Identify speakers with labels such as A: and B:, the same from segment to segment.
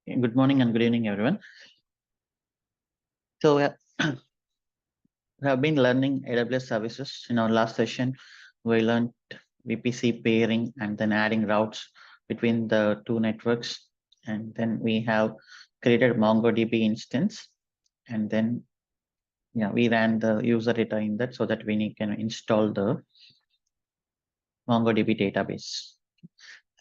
A: Good morning and good evening, everyone. So we have been learning AWS services. In our last session, we learned VPC pairing and then adding routes between the two networks. And then we have created MongoDB instance. And then we ran the user data in that so that we can install the MongoDB database.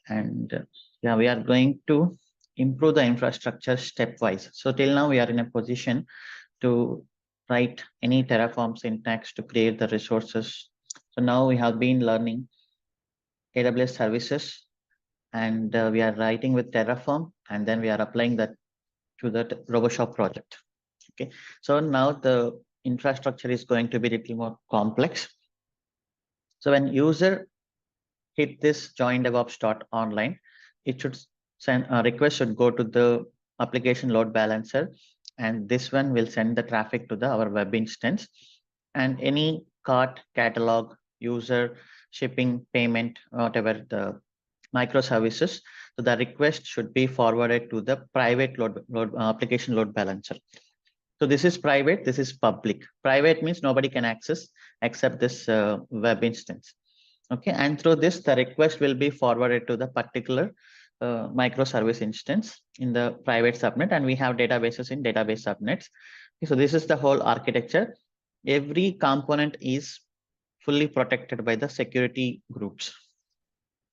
A: And we are going to improve the infrastructure stepwise. So till now, we are in a position to write any Terraform syntax to create the resources. So now we have been learning AWS services and we are writing with Terraform and then we are applying that to the RoboShop project. Okay, so now the infrastructure is going to be a little more complex. So when user hit this join DevOps.online, it should send a request should go to the application load balancer, and this one will send the traffic to our web instance, and any cart, catalog, user, shipping, payment, whatever the microservices, so the request should be forwarded to the private application load balancer. So this is private, this is public. Private means nobody can access except this web instance. Okay, and through this, the request will be forwarded to the particular microservice instance in the private subnet, and we have databases in database subnets. Okay, so this is the whole architecture. Every component is fully protected by the security groups.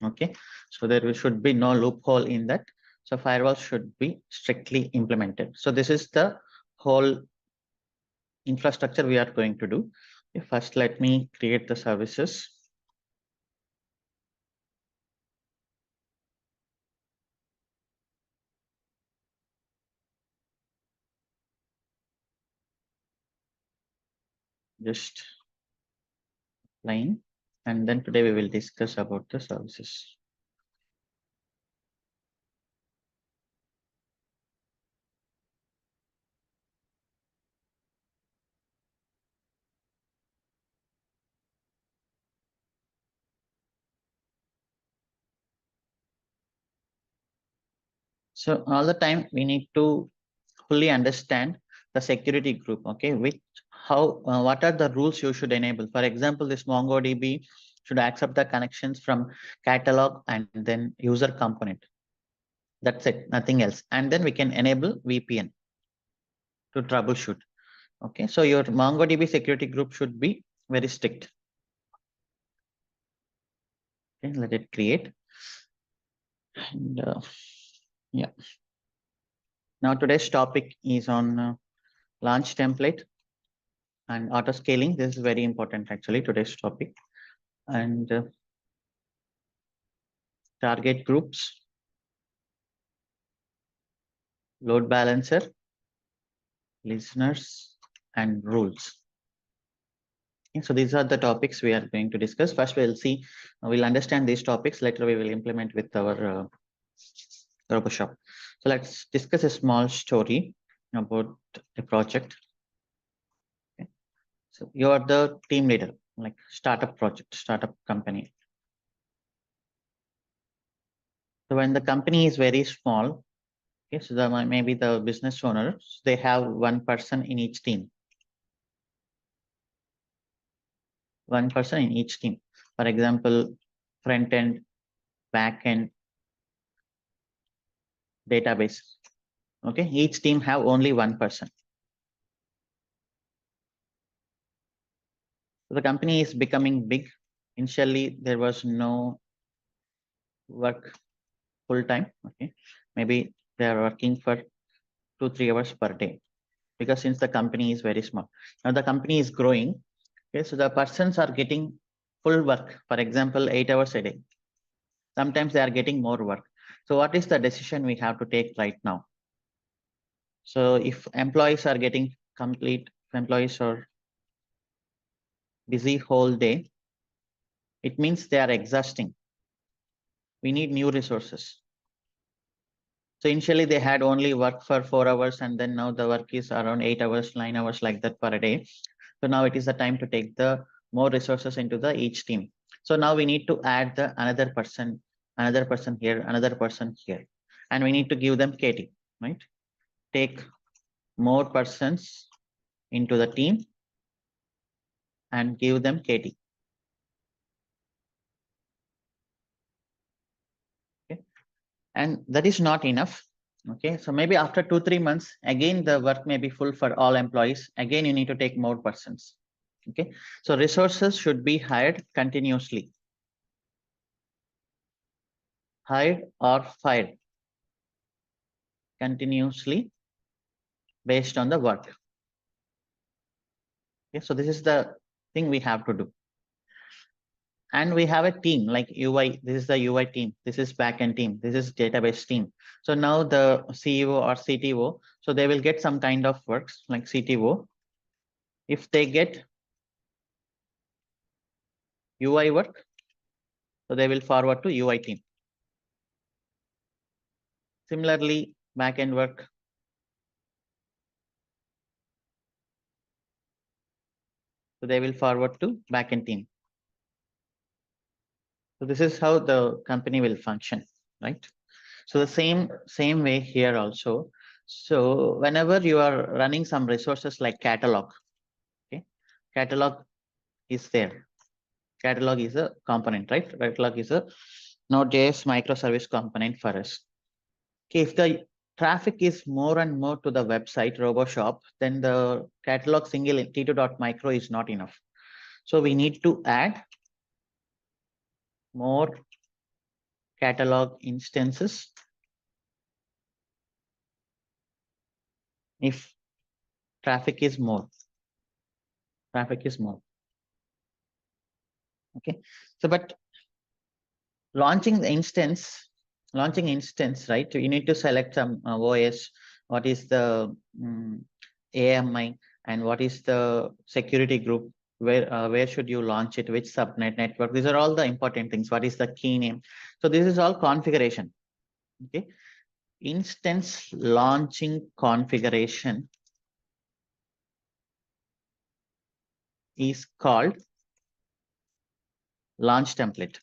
A: Okay, so there should be no loophole in that. So firewall should be strictly implemented. So this is the whole infrastructure we are going to do. Okay, first, let me create the services. Just line, and then today we will discuss about the services. So all the time we need to fully understand the security group. Okay, what are the rules you should enable? For example, this MongoDB should accept the connections from catalog and then user component. That's it, nothing else. And then we can enable VPN to troubleshoot. Okay, so your MongoDB security group should be very strict. Okay, let it create. And now today's topic is on launch template and auto scaling. This is very important actually, today's topic. And target groups, load balancer, listeners, and rules. Okay, so these are the topics we are going to discuss. First, we'll understand these topics. Later, we will implement with our RoboShop. So let's discuss a small story about a project. Okay. So you are the team leader, like startup project, startup company. So when the company is very small, okay, so maybe the business owners, they have one person in each team. One person in each team. For example, front end, back end, database. Okay, each team have only one person. So the company is becoming big. Initially, there was no work full time. Okay, maybe they are working for 2-3 hours per day, because since the company is very small. Now the company is growing. Okay, so the persons are getting full work. For example, 8 hours a day. Sometimes they are getting more work. So what is the decision we have to take right now? So if employees are getting complete, if employees are busy whole day, it means they are exhausting. We need new resources. So initially they had only work for 4 hours, and then now the work is around 8 hours, 9 hours like that per day. So now it is the time to take the more resources into the each team. So now we need to add the another person here, another person here, and we need to give them KT. right? Take more persons into the team and give them KT. Okay. And that is not enough. Okay, so maybe after 2-3 months, again the work may be full for all employees. Again, you need to take more persons. Okay, so resources should be hired continuously. Hired or fired continuously based on the work. Okay, so this is the thing we have to do. And we have a team like UI. This is the UI team. This is backend team. This is database team. So now the CEO or CTO, so they will get some kind of works like CTO. If they get UI work, so they will forward to UI team. Similarly, backend work. So they will forward to backend team. So this is how the company will function, right? So the same way here also. So whenever you are running some resources like catalog, okay, catalog is there. Catalog is a component, right? Catalog is a Node.js microservice component for us. Okay, if the traffic is more and more to the website RoboShop, then the catalog single t2.micro is not enough. So we need to add more catalog instances if traffic is more. Traffic is more. Okay, so but launching instance, right? You need to select some OS, what is the AMI, and what is the security group, where should you launch it, which subnet network. These are all the important things. What is the key name? So this is all configuration. Okay, instance launching configuration is called launch template.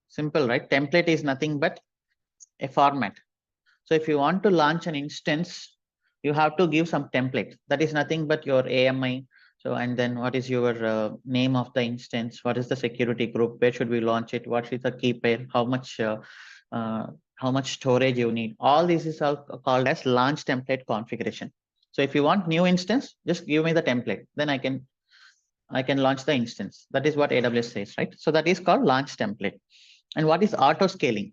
A: Simple, right? Template is nothing but a format. So if you want to launch an instance, you have to give some template. That is nothing but your AMI. So, and then what is your name of the instance? What is the security group? Where should we launch it? What is the key pair? How much storage you need? All this is all called as launch template configuration. So if you want new instance, just give me the template. Then I can launch the instance. That is what AWS says, right? So that is called launch template. And what is auto scaling?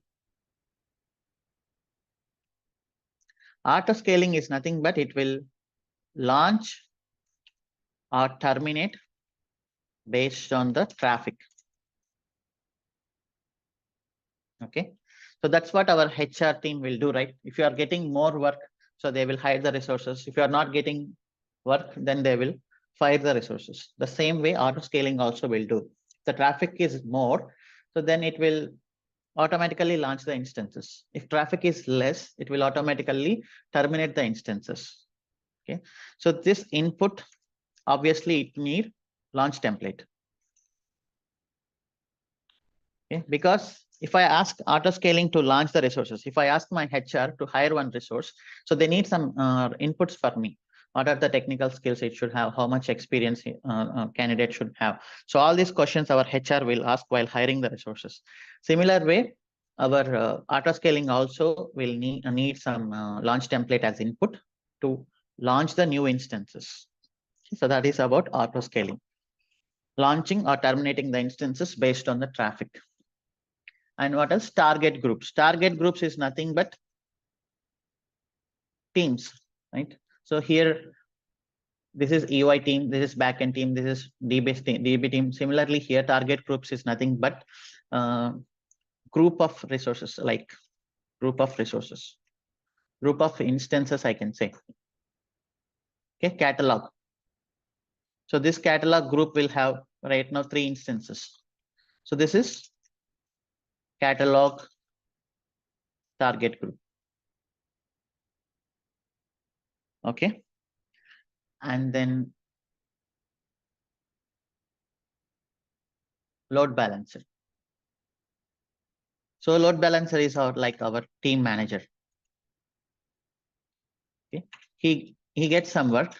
A: Auto scaling is nothing but it will launch or terminate based on the traffic. Okay, so that's what our HR team will do, right? If you are getting more work, so they will hire the resources. If you are not getting work, then they will fire the resources. The same way auto scaling also will do. The traffic is more, so then it will automatically launch the instances. If traffic is less, it will automatically terminate the instances. Okay, so this input, obviously it need launch template. Okay, because if I ask auto scaling to launch the resources, if I ask my HR to hire one resource, so they need some inputs for me. What are the technical skills it should have? How much experience candidate should have? So all these questions our HR will ask while hiring the resources. Similar way, our auto scaling also will need some launch template as input to launch the new instances. So that is about auto scaling, launching or terminating the instances based on the traffic. And what else? Target groups. Target groups is nothing but teams, right? So here, this is EY team, this is backend team, this is DB team. Similarly, here target groups is nothing but group of resources, like group of resources, group of instances, I can say. Okay, catalog. So this catalog group will have right now 3 instances. So this is catalog target group. Okay, and then load balancer. So load balancer is like our team manager. Okay. He gets some work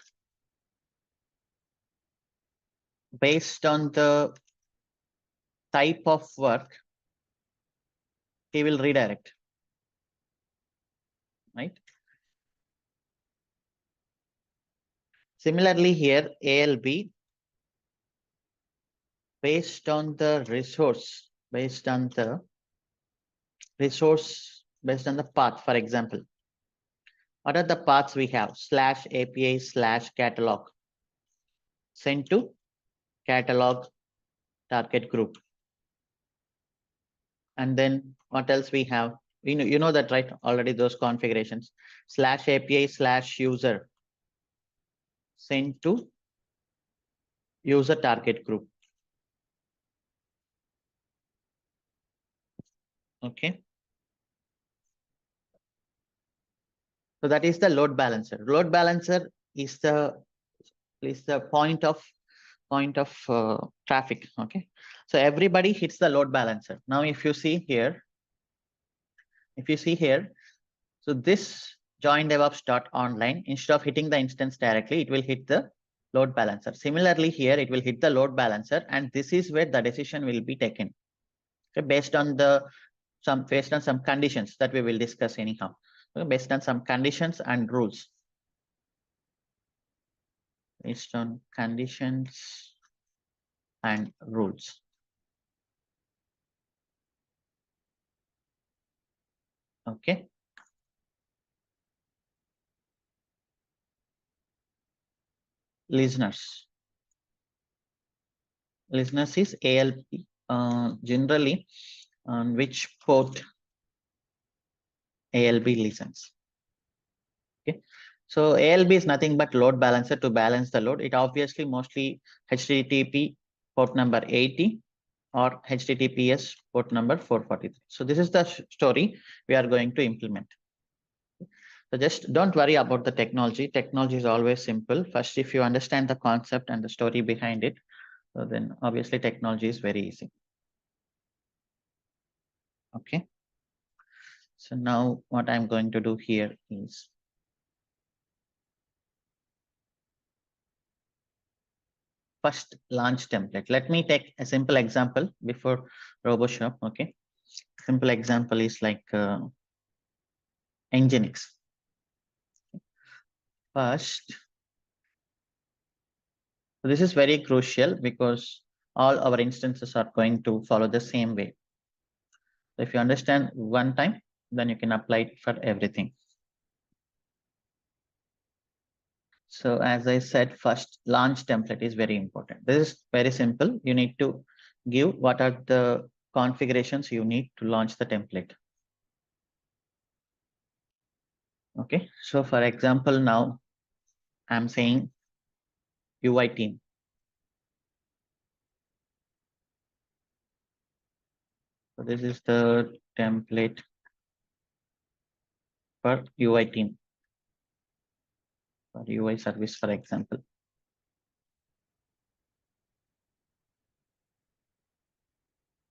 A: based on the type of work he will redirect, right? Similarly here, ALB based on the resource, based on the path, for example. What are the paths we have? Slash API slash catalog. Send to catalog target group. And then what else we have? You know that, right? Already those configurations. Slash API slash user. Send to user target group. Okay. So that is the load balancer. Load balancer is the point of traffic. Okay. So everybody hits the load balancer. Now, if you see here, so this join DevOps.online, instead of hitting the instance directly, it will hit the load balancer. Similarly, here it will hit the load balancer, and this is where the decision will be taken. Okay, based on some conditions that we will discuss anyhow. Okay, based on some conditions and rules. Based on conditions and rules. Okay. Listeners is ALP. Generally, on which port ALB listens. Okay. So ALB is nothing but load balancer to balance the load. It obviously mostly HTTP port number 80 or HTTPS port number 443. So this is the story we are going to implement. So just don't worry about the technology. Technology is always simple. First, if you understand the concept and the story behind it, so then obviously technology is very easy. Okay. So now what I'm going to do here is first launch template. Let me take a simple example before RoboShop. Okay. Simple example is like Nginx. First, so this is very crucial because all our instances are going to follow the same way. So if you understand one time, then you can apply it for everything. So as I said, first launch template is very important. This is very simple. You need to give what are the configurations you need to launch the template. Okay. So for example, now I'm saying UI team. So this is the template for UI team, for UI service, for example.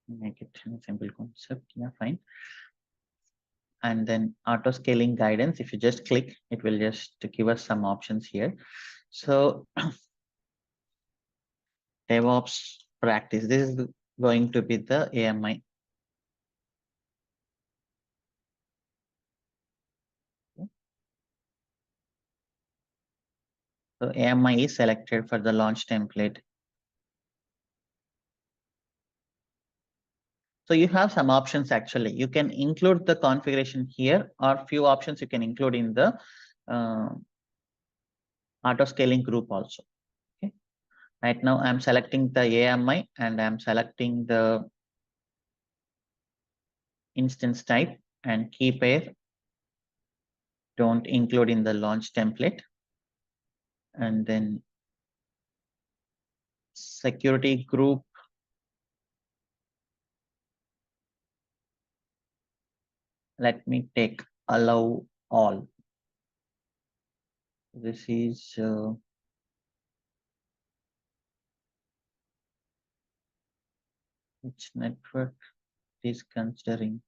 A: Make it a simple concept. Yeah, fine. And then auto scaling guidance. If you just click, it will just give us some options here. So DevOps practice. This is going to be the AMI. So AMI is selected for the launch template. So you have some options actually. You can include the configuration here, or few options you can include in the auto scaling group also. Okay. Right now I'm selecting the AMI and I'm selecting the instance type and key pair. Don't include in the launch template. And then security group. Let me take allow all. This is which network is considering.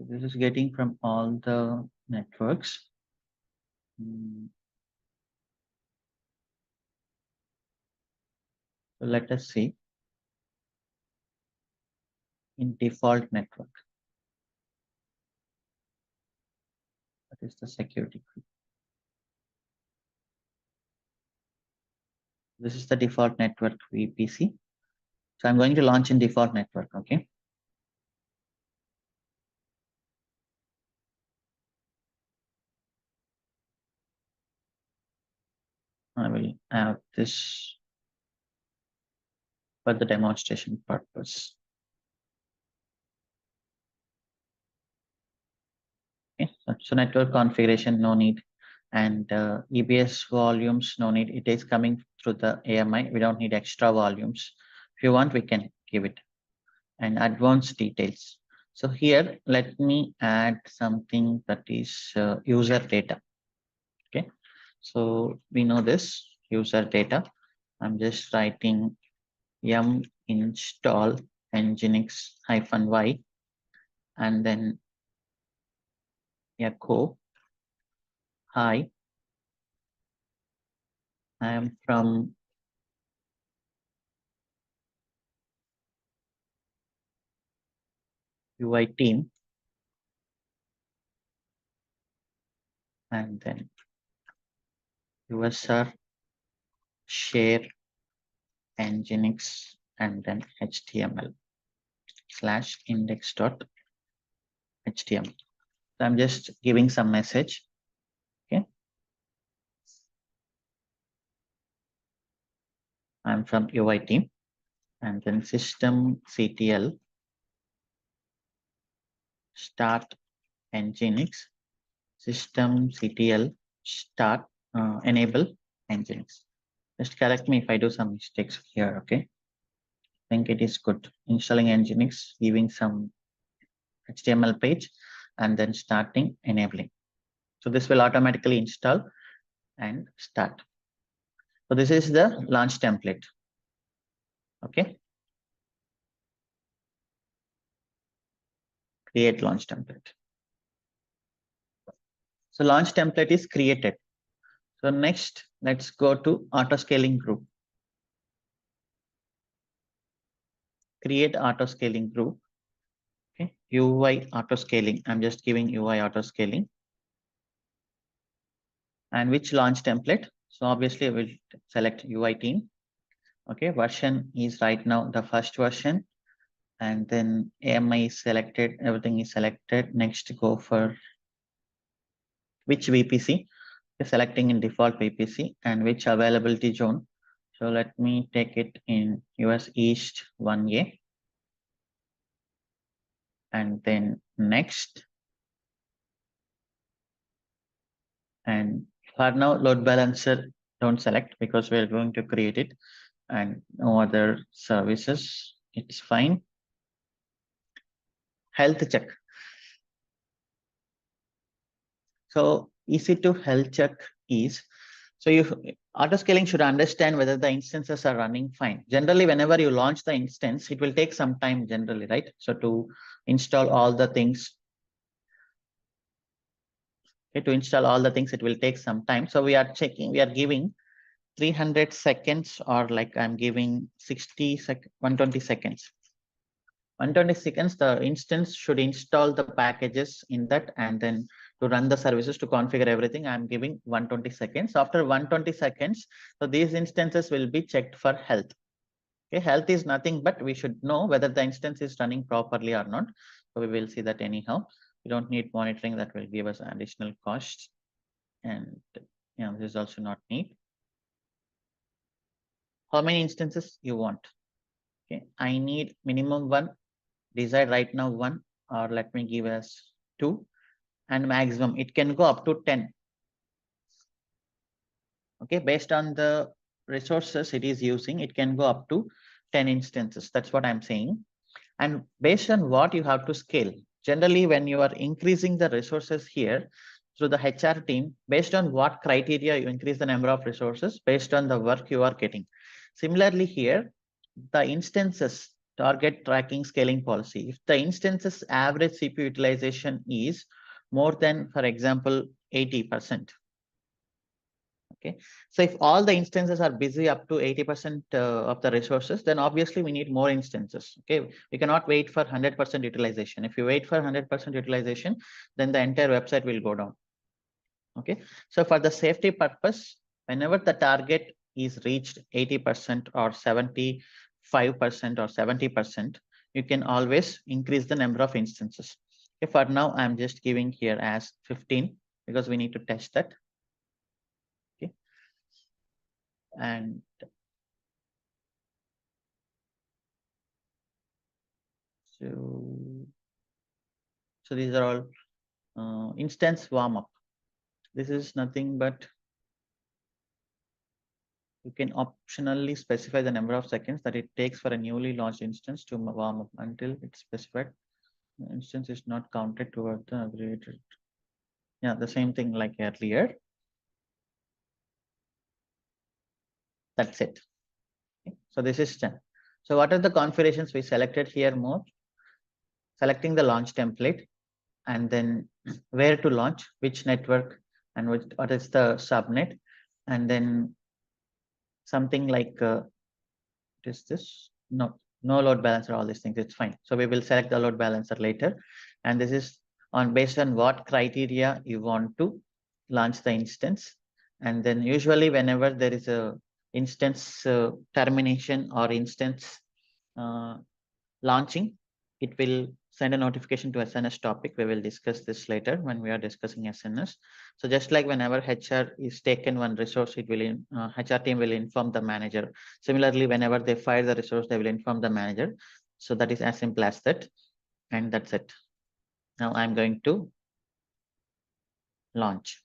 A: So this is getting from all the networks. So let us see in default network. That is the security key. This is the default network VPC. So I'm going to launch in default network. Okay. I will have this for the demonstration purpose. Okay. So network configuration, no need. And EBS volumes, no need. It is coming through the AMI. We don't need extra volumes. If you want, we can give it. And advanced details. So here, let me add something that is user data. Okay. So we know this user data. I'm just writing yum install nginx-y and then echo hi, I am from UI team, and then user share nginx and then html/index.html. So I'm just giving some message. Okay. I'm from UI team and then systemctl start nginx systemctl start enable nginx. Just correct me if I do some mistakes here. Okay. I think it is good. Installing nginx, giving some HTML page and then starting enabling. So this will automatically install and start. So this is the launch template. Okay. Create launch template. So launch template is created. So next, let's go to auto scaling group. Create auto scaling group. Okay. UI auto scaling. I'm just giving UI auto scaling. And which launch template? So obviously I will select UI team. Okay. Version is right now the first version. And then AMI is selected. Everything is selected. Next, go for which VPC. Selecting in default VPC and which availability zone. So let me take it in US East 1A. And then next. And for now, load balancer don't select because we're going to create it and no other services. It's fine. Health check. So EC2 health check is, so you auto scaling should understand whether the instances are running fine. Generally, whenever you launch the instance, it will take some time generally, right? So to install all the things, okay, to install all the things, it will take some time. So we are checking, we are giving 300 seconds or like I'm giving 120 seconds. 120 seconds, the instance should install the packages in that and then to run the services to configure everything, I'm giving 120 seconds. After 120 seconds, so these instances will be checked for health. Okay, health is nothing but we should know whether the instance is running properly or not. So we will see that anyhow. We don't need monitoring, that will give us additional cost. And yeah, this is also not need. How many instances you want? Okay, I need minimum one. Decide right now one, or let me give us 2, and maximum it can go up to 10. Okay, based on the resources it is using, it can go up to 10 instances. That's what I'm saying. And based on what you have to scale, generally when you are increasing the resources here through the HR team, based on what criteria you increase the number of resources based on the work you are getting. Similarly here, the instances target tracking scaling policy. If the instance's average CPU utilization is more than, for example, 80%. Okay, so if all the instances are busy up to 80% of the resources, then obviously we need more instances. Okay, we cannot wait for 100% utilization. If you wait for 100% utilization, then the entire website will go down. Okay, so for the safety purpose, whenever the target is reached 80% or 75% or 70%, you can always increase the number of instances. Okay, for now, I'm just giving here as 15 because we need to test that. Okay, and so these are all instance warm up. This is nothing but you can optionally specify the number of seconds that it takes for a newly launched instance to warm up until it's specified. The instance is not counted toward the aggregated. Yeah, the same thing like earlier. That's it. Okay. So this is done. So what are the configurations we selected here more? Selecting the launch template and then where to launch, which network and what is the subnet, and then something like is this? No load balancer, all these things, it's fine. So we will select the load balancer later. And this is on based on what criteria you want to launch the instance. And then usually whenever there is a instance termination or instance uh, launching, it will send a notification to SNS topic. We will discuss this later when we are discussing SNS. So just like whenever HR is taken one resource, it will HR team will inform the manager. Similarly, whenever they fire the resource, they will inform the manager. So that is as simple as that. And that's it. Now I'm going to launch.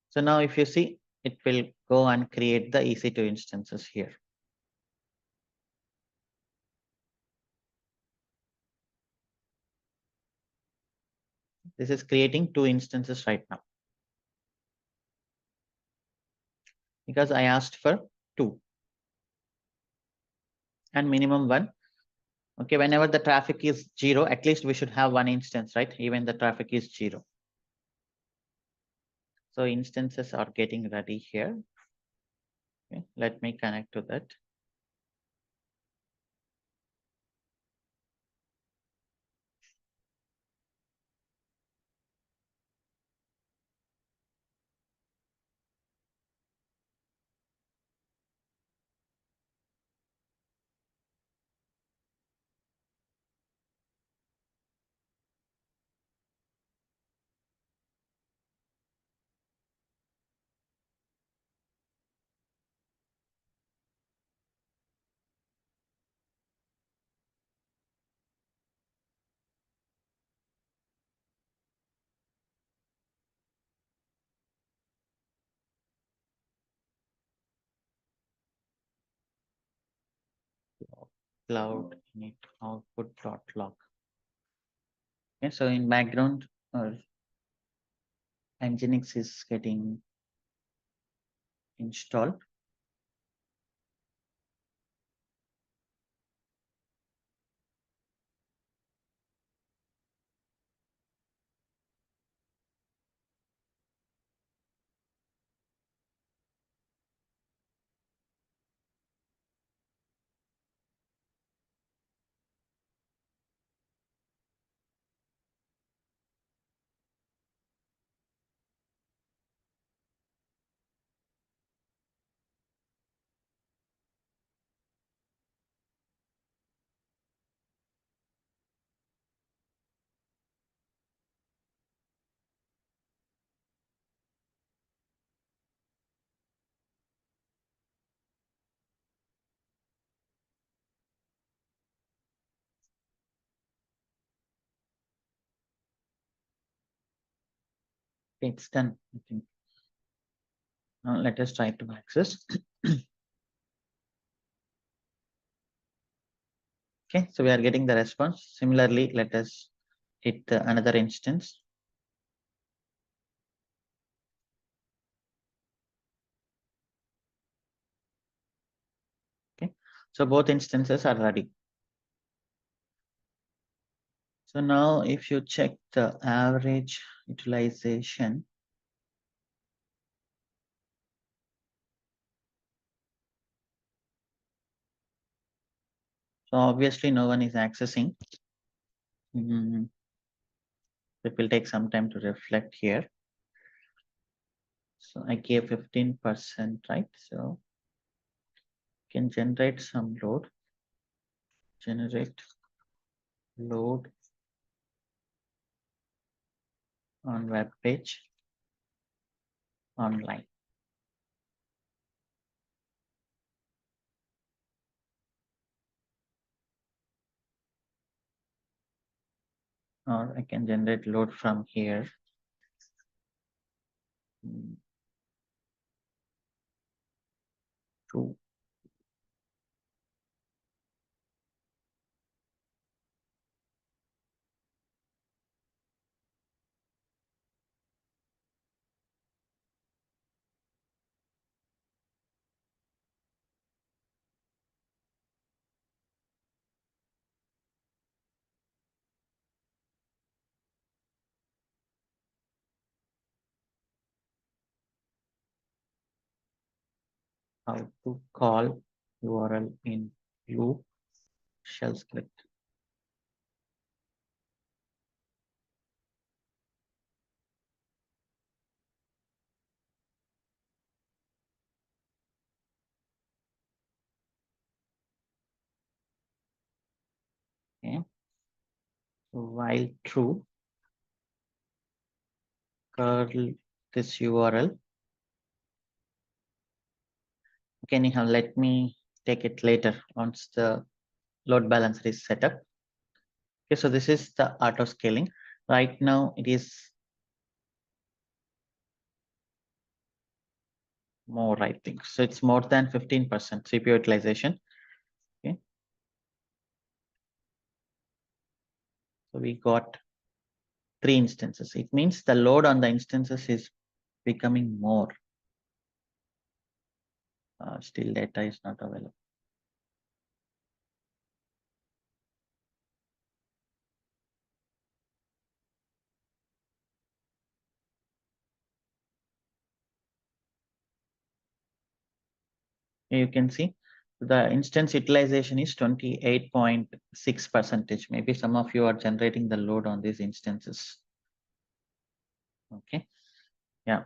A: So now if you see, it will go and create the EC2 instances here. This is creating 2 instances right now. Because I asked for 2 and minimum 1. Okay, whenever the traffic is 0, at least we should have 1 instance, right? Even the traffic is 0. So instances are getting ready here. Okay, let me connect to that. Cloud init output.log. Okay, so in background, Nginx is getting installed. Okay, it's done, I think. Now let us try to access. Okay, so we are getting the response. Similarly, let us hit another instance. So both instances are ready. So now if you check the average utilization, so obviously no one is accessing. It will take some time to reflect here. So I gave 15%, right? So can generate some load, generate load on web page online. Or I can generate load from here. True. How to call URL in loop shell script. Okay. So while true, curl this URL. Okay, anyhow, let me take it later once the load balancer is set up. Okay, so this is the auto scaling. Right now it is more, I think. So it's more than 15% CPU utilization. Okay. So we got 3 instances. It means the load on the instances is becoming more. Still data is not available. You can see the instance utilization is 28.6%. Maybe some of you are generating the load on these instances. Okay. Yeah.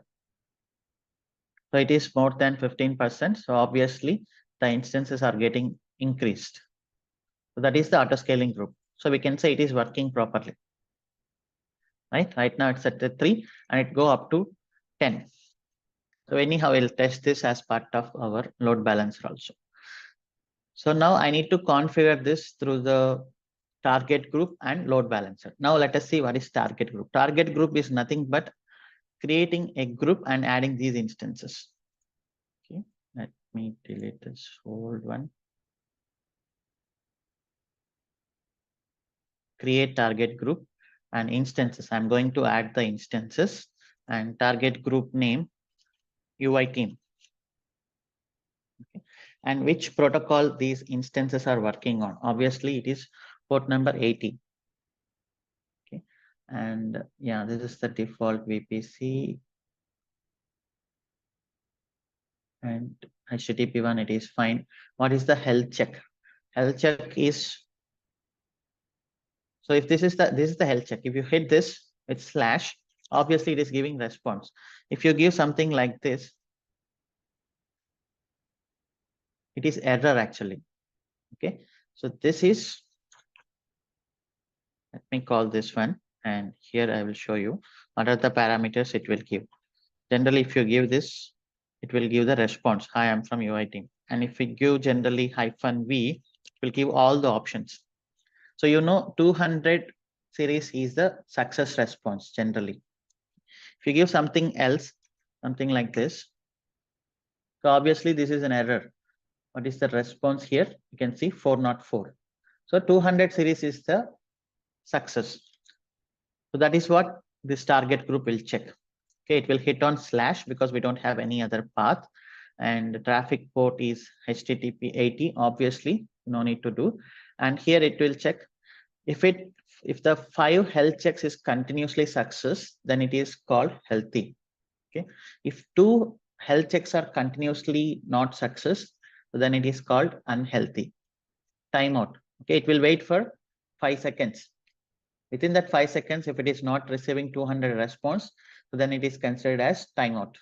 A: So it is more than 15%. So obviously the instances are getting increased. So that is the auto scaling group. So we can say it is working properly. Right now it's at the 3 and it go up to 10. So anyhow, we'll test this as part of our load balancer also. So now I need to configure this through the target group and load balancer. Now let us see what is target group. Target group is nothing but creating a group and adding these instances. Okay, let me delete this old one. Create target group and instances. I'm going to add the instances and target group name UI team. Okay. And which protocol these instances are working on. Obviously, it is port number 80. Okay. And yeah, this is the default VPC. And HTTP one, it is fine. What is the health check? Health check is, so if this is the health check. If you hit this with slash, obviously it is giving response. If you give something like this, it is error actually. Okay, so this is, let me call this one, and here I will show you what are the parameters it will give. Generally, if you give this, it will give the response. Hi, I'm from UI team. And if we give generally -v, it will give all the options. So 200 series is the success response generally. If you give something else, something like this, so obviously this is an error. What is the response here? You can see 404. So 200 series is the success. So that is what this target group will check. Okay, it will hit on slash because we don't have any other path. and the traffic port is HTTP 80, obviously, no need to do. And here it will check if the 5 health checks is continuously success, then it is called healthy. Okay. If 2 health checks are continuously not success, then it is called unhealthy. Timeout. Okay, it will wait for 5 seconds. Within that 5 seconds, if it is not receiving 200 response, so then it is considered as timeout.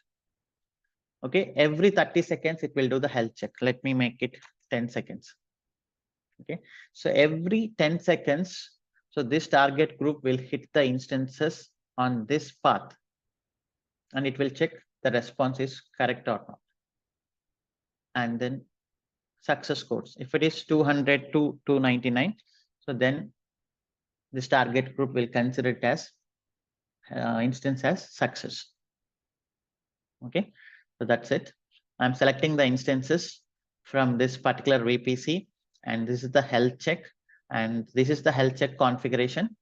A: Okay, every 30 seconds, it will do the health check. Let me make it 10 seconds. Okay, so every 10 seconds, so this target group will hit the instances on this path and it will check the response is correct or not. And then success codes. If it is 200 to 299, so then this target group will consider it as instance as success. Okay, so that's it. I'm selecting the instances from this particular VPC, and this is the health check, and this is the health check configuration.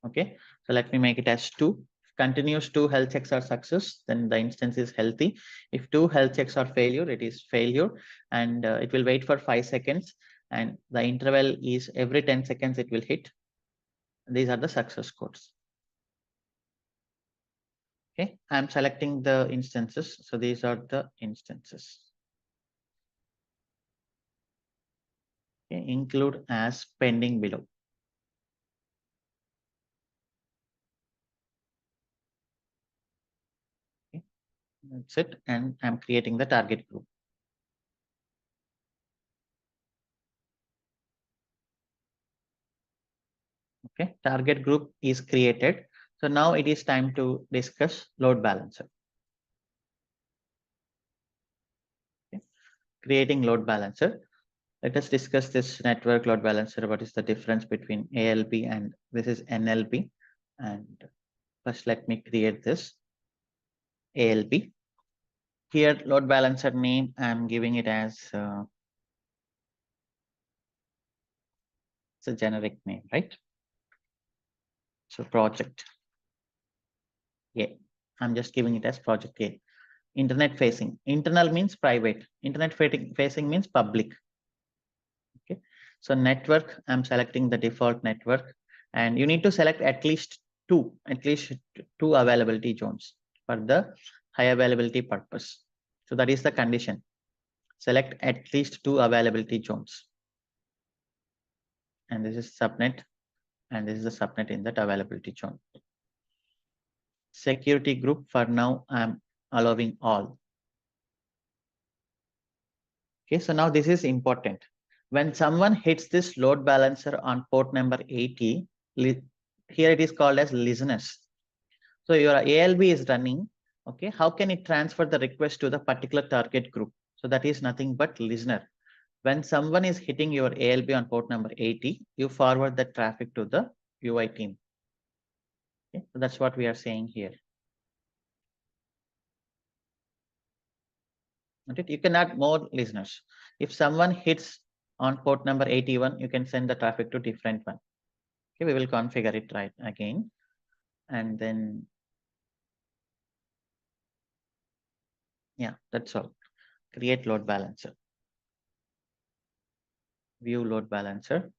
A: Okay, so let me make it as 2. Continuous 2 health checks are success, then the instance is healthy. If 2 health checks are failure, it is failure, and it will wait for 5 seconds, and the interval is every 10 seconds it will hit. These are the success codes. Okay, I'm selecting the instances. So these are the instances. Okay, include as pending below. Okay, that's it. And I'm creating the target group. Okay, target group is created. So now it is time to discuss load balancer. Okay. Creating load balancer. Let us discuss this network load balancer. What is the difference between ALB and this is NLB? And first let me create this ALB. Here load balancer name, I'm giving it as it's a generic name, right? So project A. I'm just giving it as project A. Internet facing. Internal means private. Internet facing means public. Okay. So network, I'm selecting the default network, and you need to select at least two availability zones for the high availability purpose. So that is the condition. Select at least 2 availability zones. And this is subnet, and this is the subnet in that availability zone. Security group, for now, I'm allowing all. Okay, so now this is important. When someone hits this load balancer on port number 80, here it is called as listeners. So your ALB is running. Okay, how can it transfer the request to the particular target group? So that is nothing but listener. When someone is hitting your ALB on port number 80, you forward the traffic to the UI team. Okay, so that's what we are saying here. Okay, you can add more listeners. If someone hits on port number 81, you can send the traffic to different one. Okay, we will configure it right again. And then, yeah, that's all. Create load balancer. View load balancer.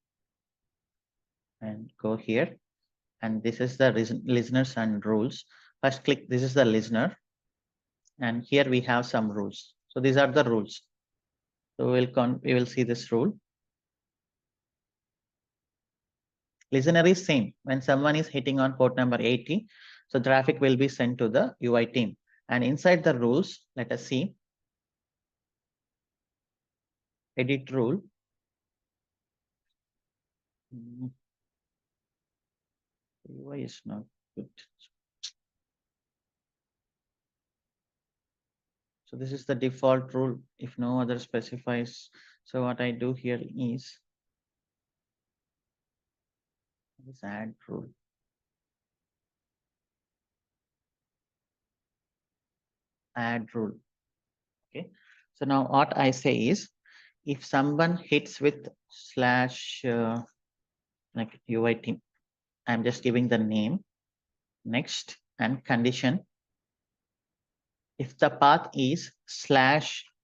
A: And go here. And this is the listeners and rules. First click, this is the listener. And here we have some rules. So these are the rules. So we will see this rule. Listener is same. When someone is hitting on port number 80, so traffic will be sent to the UI team. And inside the rules, let us see. Edit rule. UI is not good. So this is the default rule if no other specifies. So what I do here is this add rule. Add rule. Okay. So now what I say is if someone hits with slash like UI team, I'm just giving the name next and condition. If the path is slash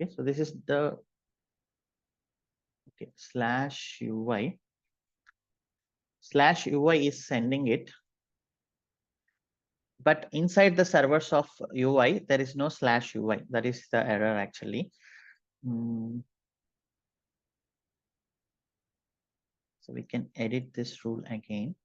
A: Okay, so this is the slash UI. Slash UI is sending it, but inside the servers of UI, there is no slash UI. That is the error actually. So we can edit this rule again.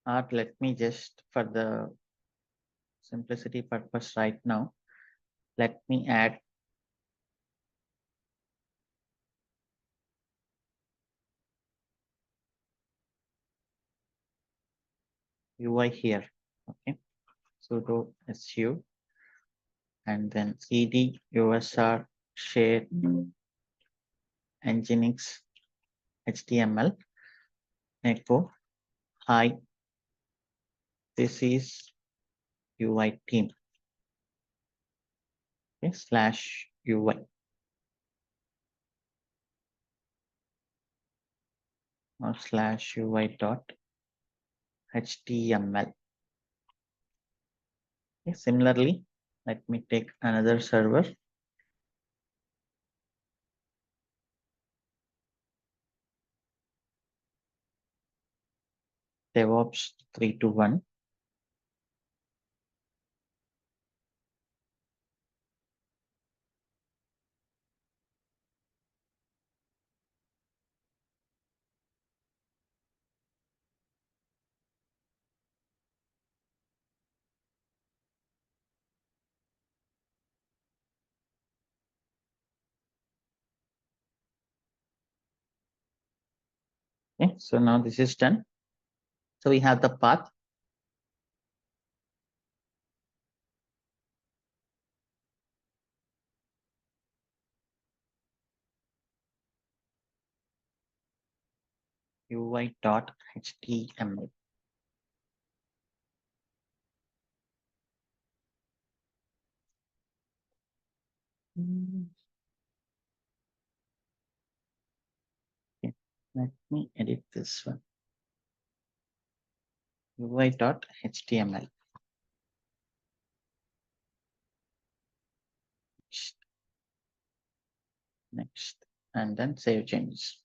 A: Or let me just, for the simplicity purpose right now, let me add UI here. Okay, sudo su and then cd usr share nginx html echo hi, this is UI team. Okay, slash UI or slash UI dot html. Okay, similarly, let me take another server. DevOps 321. Okay, so now this is done. So we have the path. UI.html. Okay, let me edit this one. UI.html. Next, and then save changes.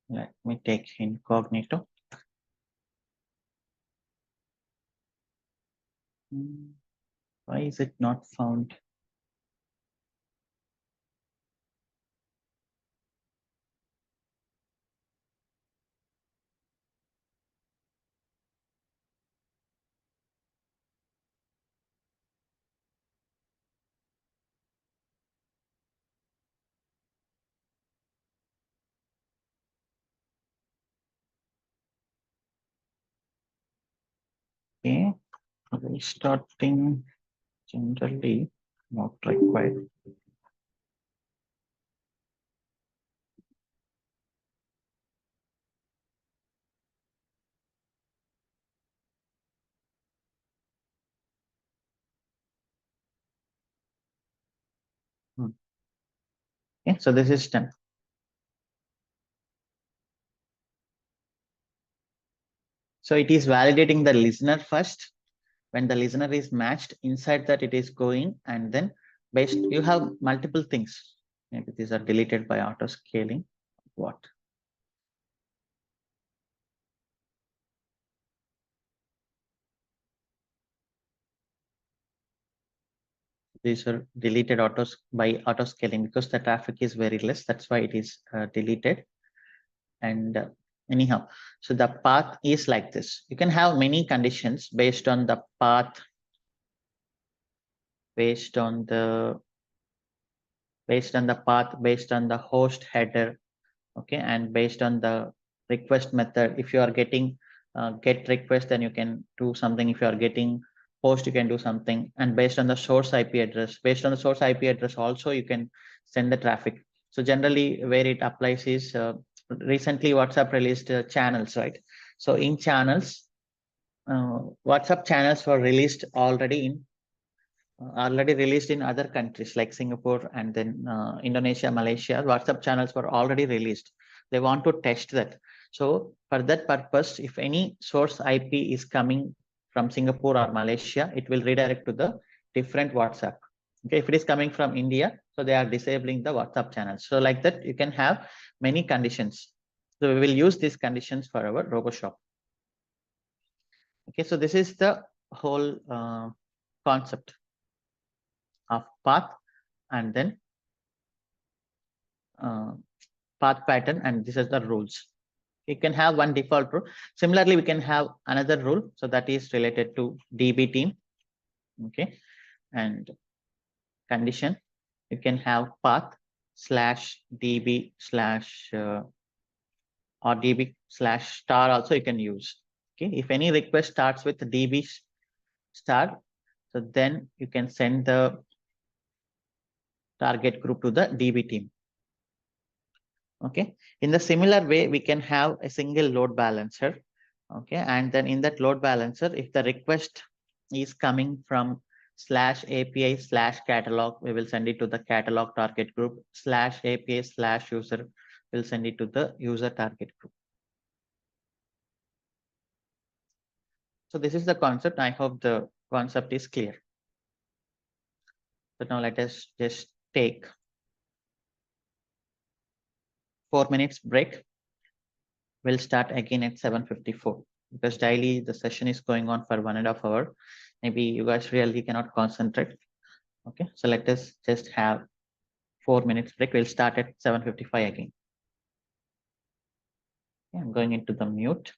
A: Let me take incognito. Why is it not found? Okay, restarting generally not required. Okay, so this is done. So it is validating the listener first. When the listener is matched, inside that it is going, and then based, you have multiple things. Maybe these are deleted by auto scaling. What? These are deleted by auto scaling because the traffic is very less. That's why it is deleted. And anyhow, so the path is like this. You can have many conditions based on the path, based on the based on the host header, okay, and based on the request method. If you are getting get request, then you can do something. If you are getting host, you can do something. And based on the source IP address, also, you can send the traffic. So generally where it applies is recently WhatsApp released channels, right? So in channels, WhatsApp channels were already released in other countries like Singapore and then Indonesia, Malaysia. WhatsApp channels were already released. They want to test that. So for that purpose, if any source IP is coming from Singapore or Malaysia, it will redirect to the different WhatsApp. Okay, if it is coming from India, so they are disabling the WhatsApp channels. So like that, you can have many conditions. So we will use these conditions for our RoboShop. Okay, so this is the whole concept of path and then uh, path pattern, and this is the rules. You can have one default rule. Similarly, we can have another rule. So that is related to DB team. Okay, and condition. You can have path slash DB slash or DB slash star also you can use. Okay, if any request starts with DB star, so then you can send the target group to the DB team. Okay, in the similar way, we can have a single load balancer. Okay, and then in that load balancer, if the request is coming from slash API slash catalog, we will send it to the catalog target group, slash API slash user, we'll send it to the user target group. So this is the concept. I hope the concept is clear. So now let us just take 4 minutes break. We'll start again at 7:54 because daily the session is going on for 1.5 hours. Maybe you guys really cannot concentrate. Okay, so let us just have 4 minutes break. We'll start at 7:55 again. Okay, I'm going into the mute.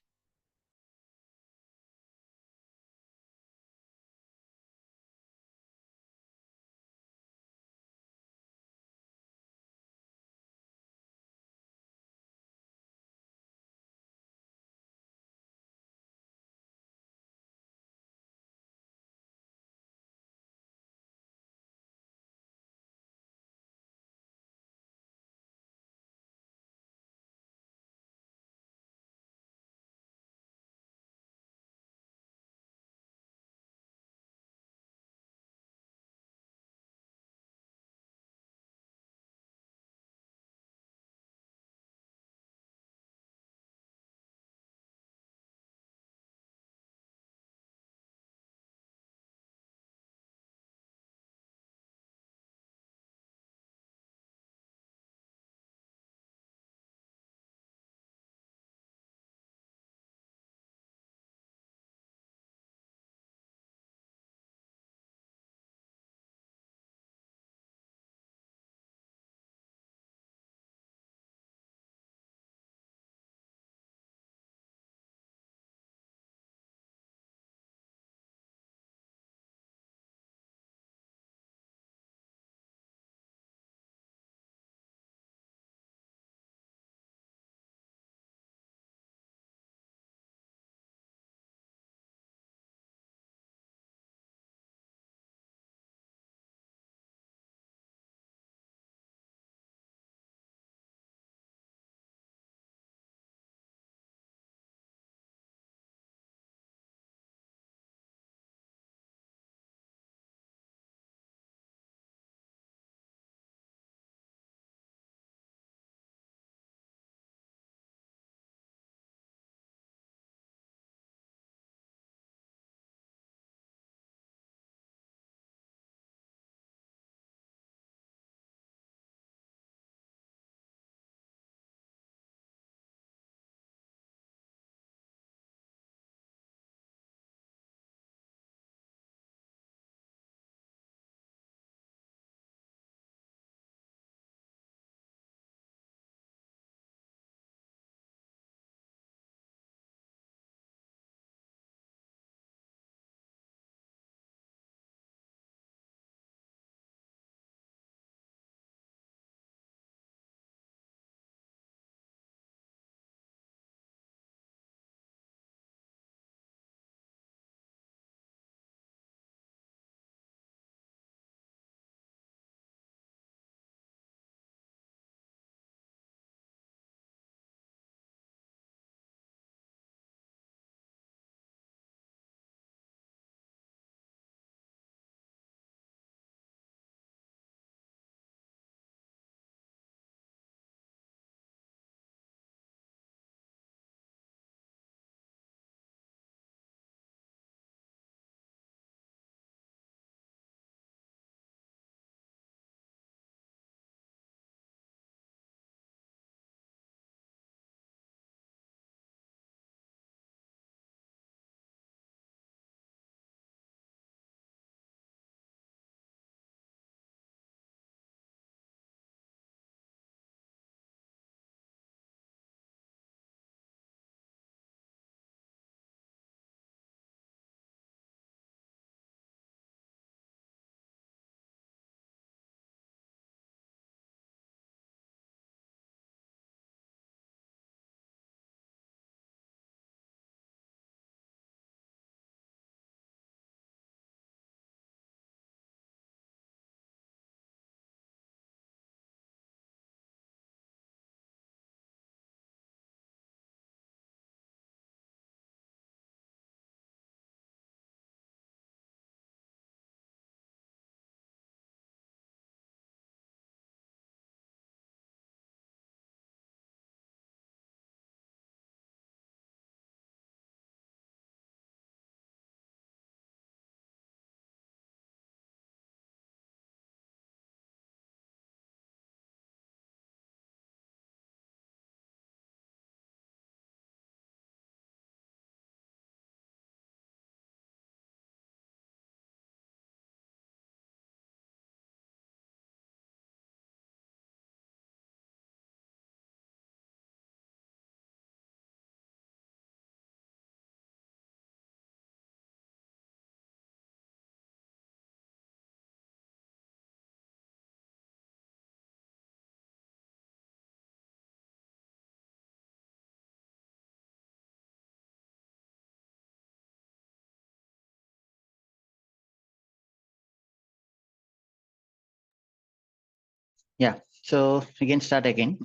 A: Yeah, so we can start again.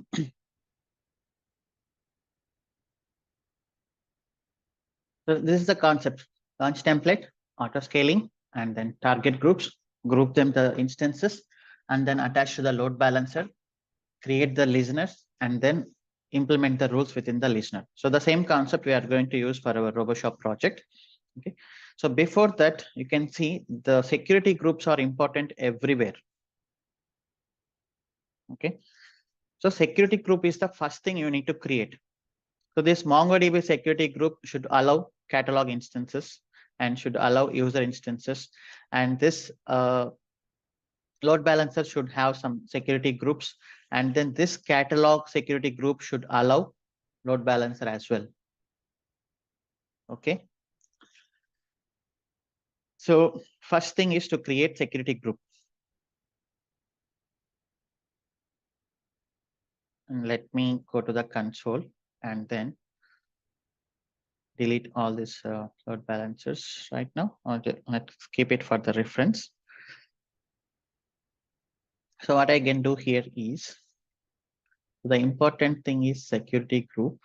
A: So this is the concept: launch template, auto scaling, and then target groups, group them the instances, and then attach to the load balancer, create the listeners, and then implement the rules within the listener. So the same concept we are going to use for our RoboShop project. Okay. So before that, you can see the security groups are important everywhere. Okay. So security group is the first thing you need to create. So this MongoDB security group should allow catalog instances and should allow user instances. And this load balancer should have some security groups. And then this catalog security group should allow load balancer as well. Okay. So first thing is to create security group. And let me go to the console and then delete all these load balancers right now. Let's keep it for the reference. So what I can do here is, the important thing is security group.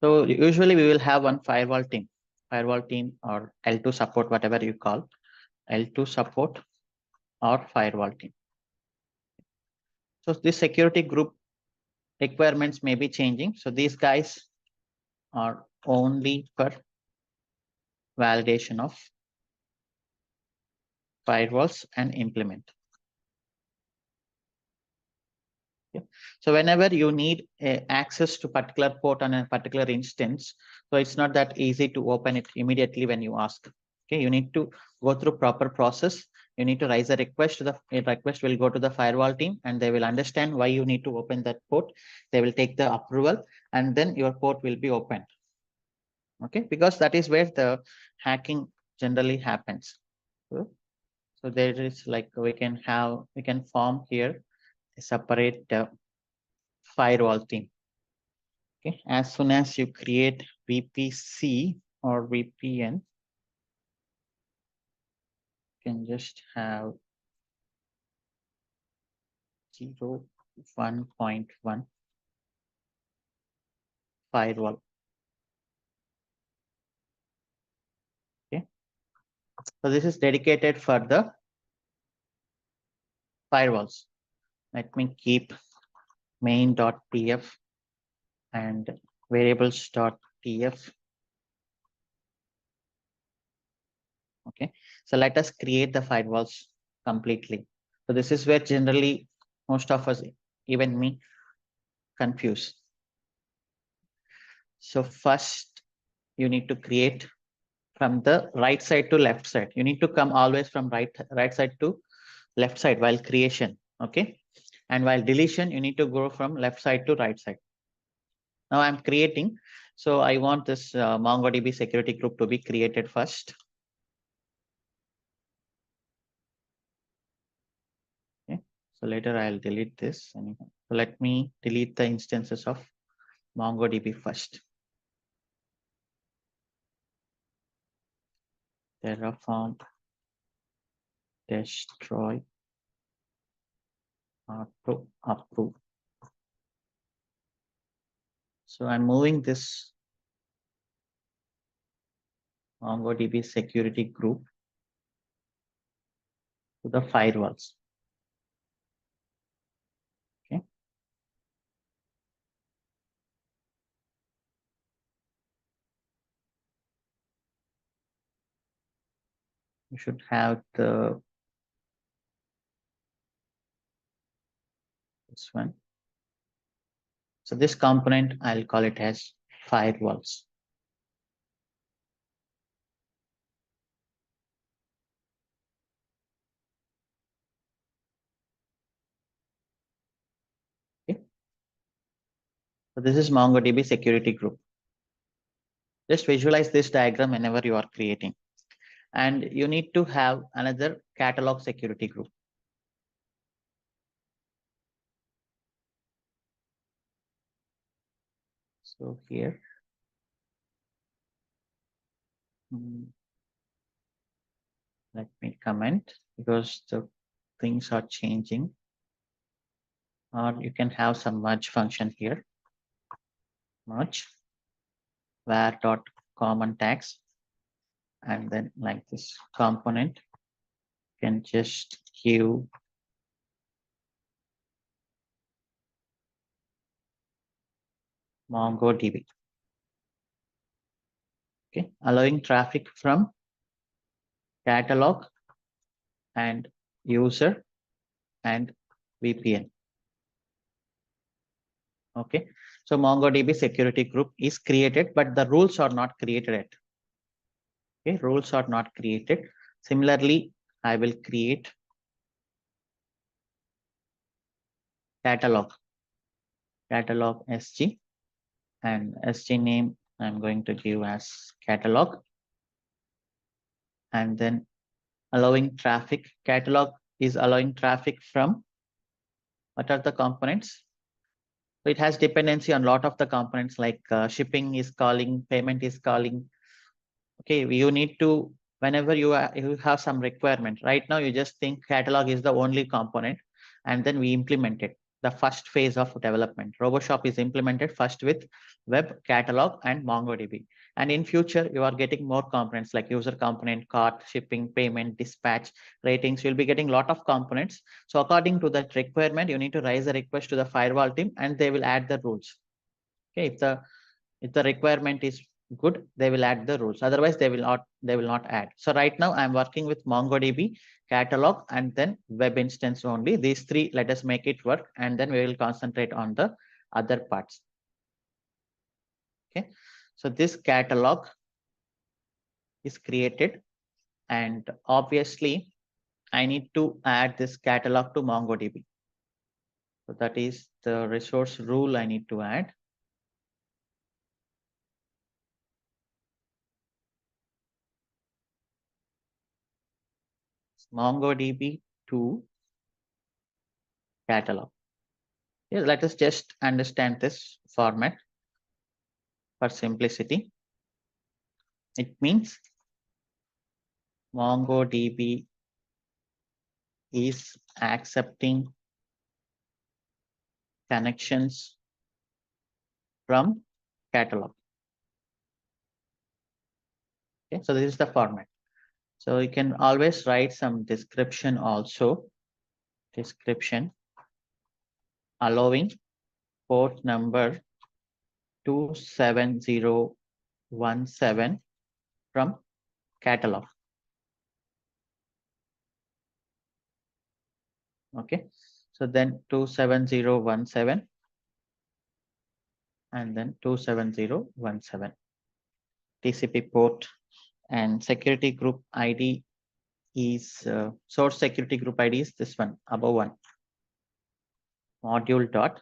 A: So usually we will have one firewall team or L2 support, whatever you call L2 support or firewall team. So this security group requirements may be changing. So these guys are only for validation of firewalls and implement. Okay. So whenever you need access to particular port on a particular instance, so it's not that easy to open it immediately when you ask. Okay, you need to go through proper process. You need to raise a request to the request will go to the firewall team and they will understand why you need to open that port. They will take the approval and then your port will be opened. Okay, because that is where the hacking generally happens. So there is like we can form here a separate firewall team. Okay, as soon as you create VPC or VPN, you can just have 0.1 firewall. Okay, so this is dedicated for the firewalls. Let me keep main.pf and variables.pf. Okay, so let us create the firewalls completely. So this is where generally most of us, even me, confuse. So first you need to create from the right side to left side. You need to come always from right side to left side while creation. Okay, and while deletion you need to go from left side to right side. Now I'm creating, so I want this MongoDB security group to be created first. Okay, so later I'll delete this. So let me delete the instances of MongoDB first. Terraform destroy auto approve. So I'm moving this MongoDB security group to the firewalls. Okay. You should have this one. So this component, I'll call it as firewalls. Okay. So this is MongoDB security group. Just visualize this diagram whenever you are creating. And you need to have another catalog security group. So here, Let me comment because the things are changing. Or you can have some merge function here. Merge var dot common tags, and then like this component can just give MongoDB. Okay, allowing traffic from catalog and user and VPN. Okay, so MongoDB security group is created, but the rules are not created yet. Okay, rules are not created. Similarly, I will create catalog SG, and SG name I'm going to give as catalog, and then allowing traffic. Catalog is allowing traffic from what are the components? So it has dependency on a lot of the components like shipping is calling, payment is calling. Okay, you need to, whenever you have some requirement, right now you just think catalog is the only component, and then we implement it. The first phase of development. RoboShop is implemented first with web, catalog, and MongoDB. And in future, you are getting more components like user component, cart, shipping, payment, dispatch, ratings. You'll be getting a lot of components. So according to that requirement, you need to raise a request to the firewall team, and they will add the rules. Okay, if the requirement is good, they will add the rules. Otherwise, they will not add. So right now I'm working with MongoDB, catalog, and then web instance only. These three, let us make it work, and then we will concentrate on the other parts. Okay, so this catalog is created, and obviously I need to add this catalog to MongoDB. So that is the resource rule I need to add. MongoDB to catalog. Yeah, let us just understand this format for simplicity. It means MongoDB is accepting connections from catalog. Okay, so this is the format. So you can always write some description also. Description allowing port number 27017 from catalog. Okay, so then 27017 and then 27017 TCP port, and security group ID is source security group ID is this one, above one. Module dot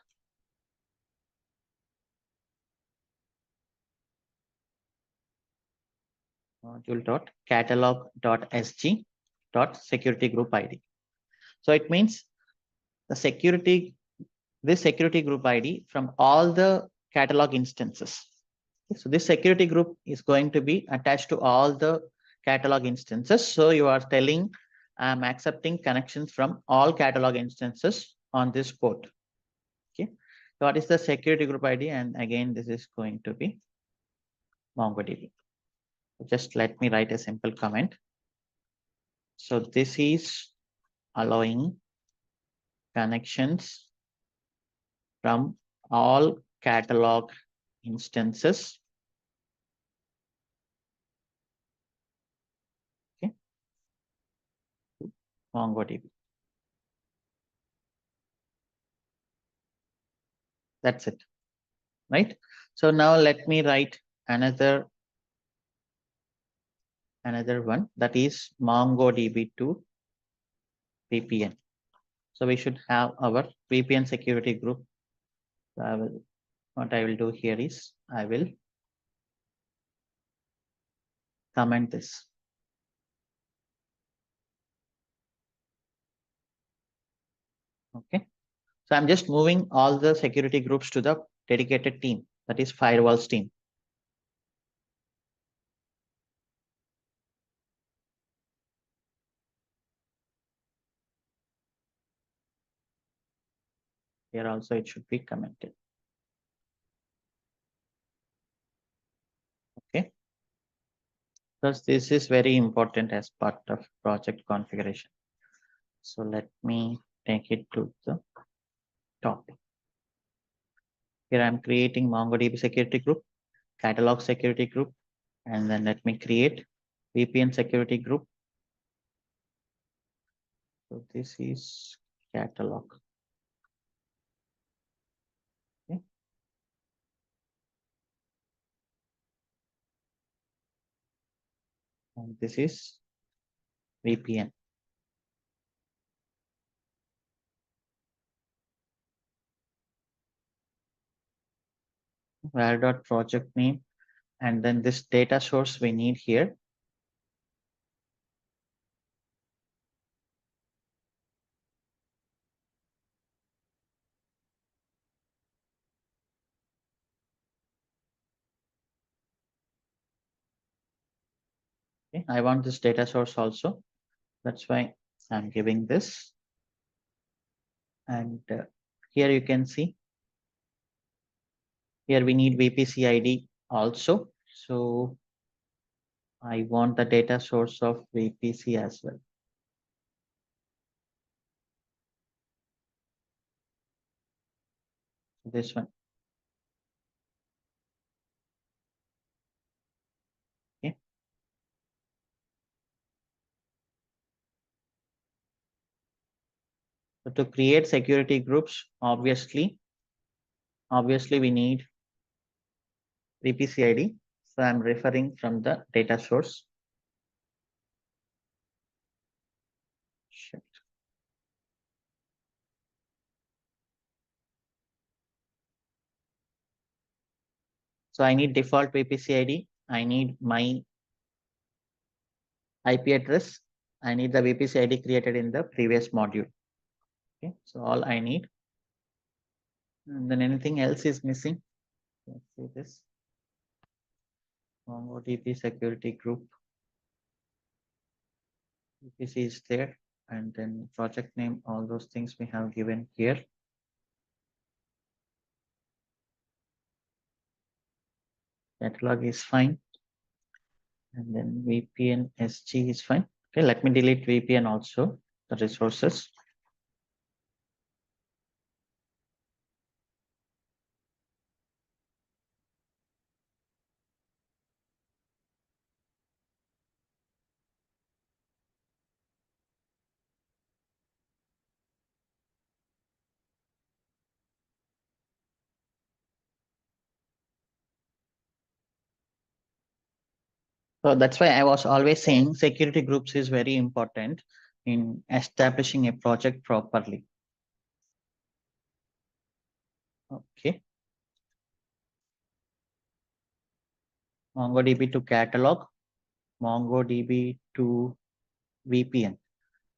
A: catalog.sg dot security group ID. So it means the this security group ID from all the catalog instances. So this security group is going to be attached to all the catalog instances. So you are telling I'm accepting connections from all catalog instances on this port. Okay. So what is the security group ID? And again, this is going to be MongoDB. Just let me write a simple comment. So this is allowing connections from all catalog instances. Okay. MongoDB. That's it, right? So now let me write another one, that is MongoDB to VPN. So we should have our VPN security group. So what I will do here is I will comment this. Okay. So I'm just moving all the security groups to the dedicated team, that is firewalls team. Here also it should be commented. Okay. Because this is very important as part of project configuration. So let me take it to the top. Here I'm creating MongoDB security group, catalog security group, and then let me create VPN security group. So this is catalog. Okay. And this is VPN. Var.project name, and then this data source we need here. Okay. I want this data source also. That's why I'm giving this. And here you can see, here we need VPC ID also. So I want the data source of VPC as well. This one. Okay. So to create security groups, obviously we need VPC ID. So I'm referring from the data source. Shit. So I need default VPC ID. I need my IP address. I need the VPC ID created in the previous module. Okay, so all I need. And then anything else is missing. Let's see this. MongoDB security group. VPC is there. And then project name, all those things we have given here. Catalog is fine. And then VPN SG is fine. Okay, let me delete VPN also, the resources. So that's why I was always saying security groups is very important in establishing a project properly. Okay. MongoDB to catalog, MongoDB to VPN.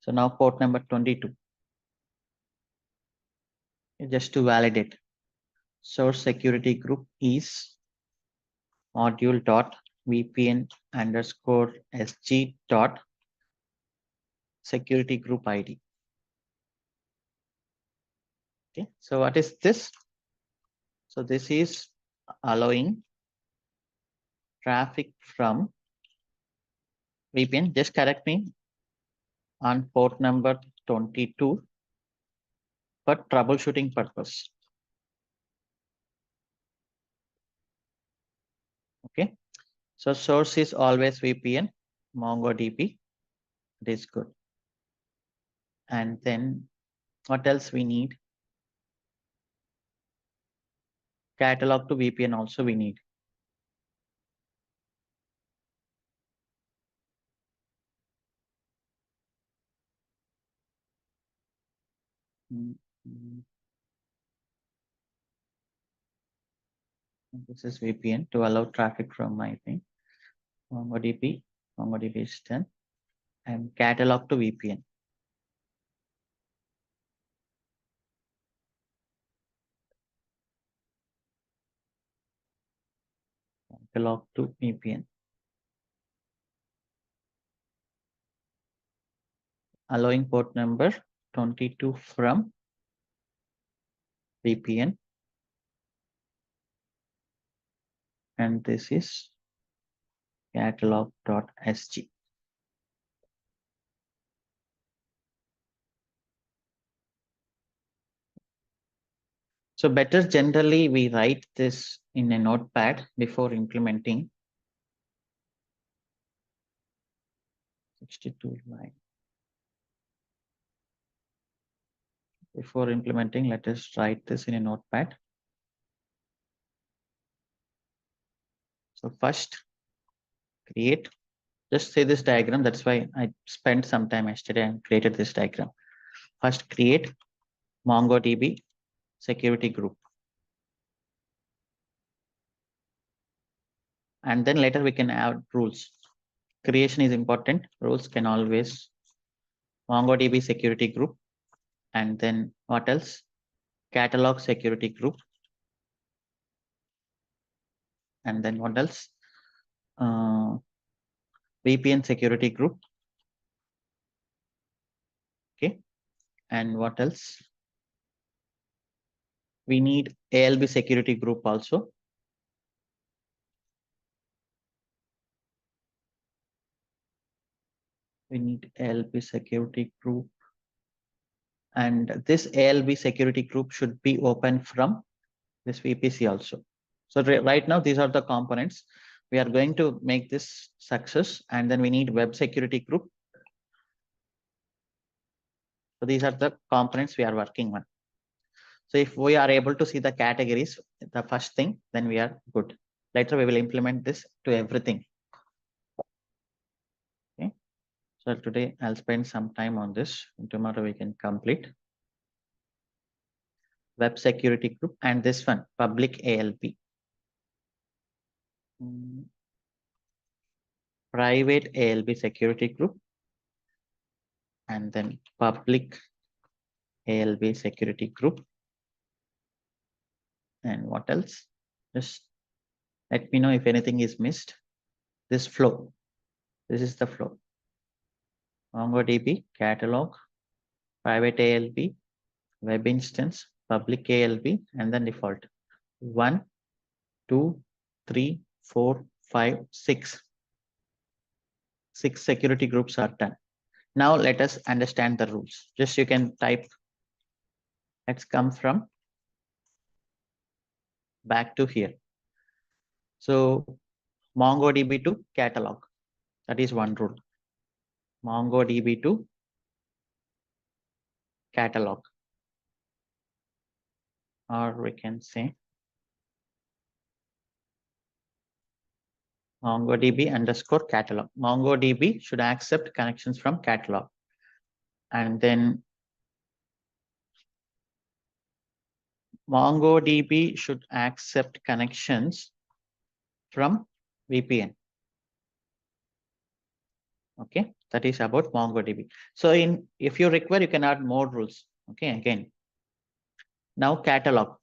A: So now port number 22. Just to validate, source security group is module dot VPN underscore SG dot security group ID. Okay, so what is this? So this is allowing traffic from VPN. Just correct me on port number 22 for troubleshooting purpose. Okay, so source is always VPN, MongoDB. It is good. And then what else we need? Catalog to VPN also we need. This is VPN to allow traffic from my thing. MongoDB is 10, and catalog to VPN. Catalog to VPN. Allowing port number 22 from VPN, and this is catalog.sg. So better generally we write this in a notepad before implementing. 62 line. Before implementing, let us write this in a notepad. So first create, just say this diagram. That's why I spent some time yesterday and created this diagram. First create MongoDB security group. And then later we can add rules. Creation is important. Rules can always MongoDB security group. And then what else? Catalog security group. And then what else? VPN security group. Okay. And what else? We need ALB security group also. We need ALB security group. And this ALB security group should be open from this VPC also. So right now, these are the components. We are going to make this success, and then we need web security group. So these are the components we are working on. So if we are able to see the categories, the first thing, then we are good. Later, we will implement this to everything. Okay. So today I'll spend some time on this, and tomorrow we can complete web security group, and this one, public ALB. Private ALB security group, and then public ALB security group. And what else? Just let me know if anything is missed. This flow. This is the flow. MongoDB catalog, private ALB, web instance, public ALB, and then default. 1, 2, 3, 4, 5, 6. 6 security groups are done. Now let us understand the rules. Just you can type. Let's come from back to here. So MongoDB to catalog. That is one rule. MongoDB to catalog. Or we can say MongoDB underscore catalog. MongoDB should accept connections from catalog. And then MongoDB should accept connections from VPN. Okay, that is about MongoDB. So if you require, you can add more rules. Okay, again. Now catalog.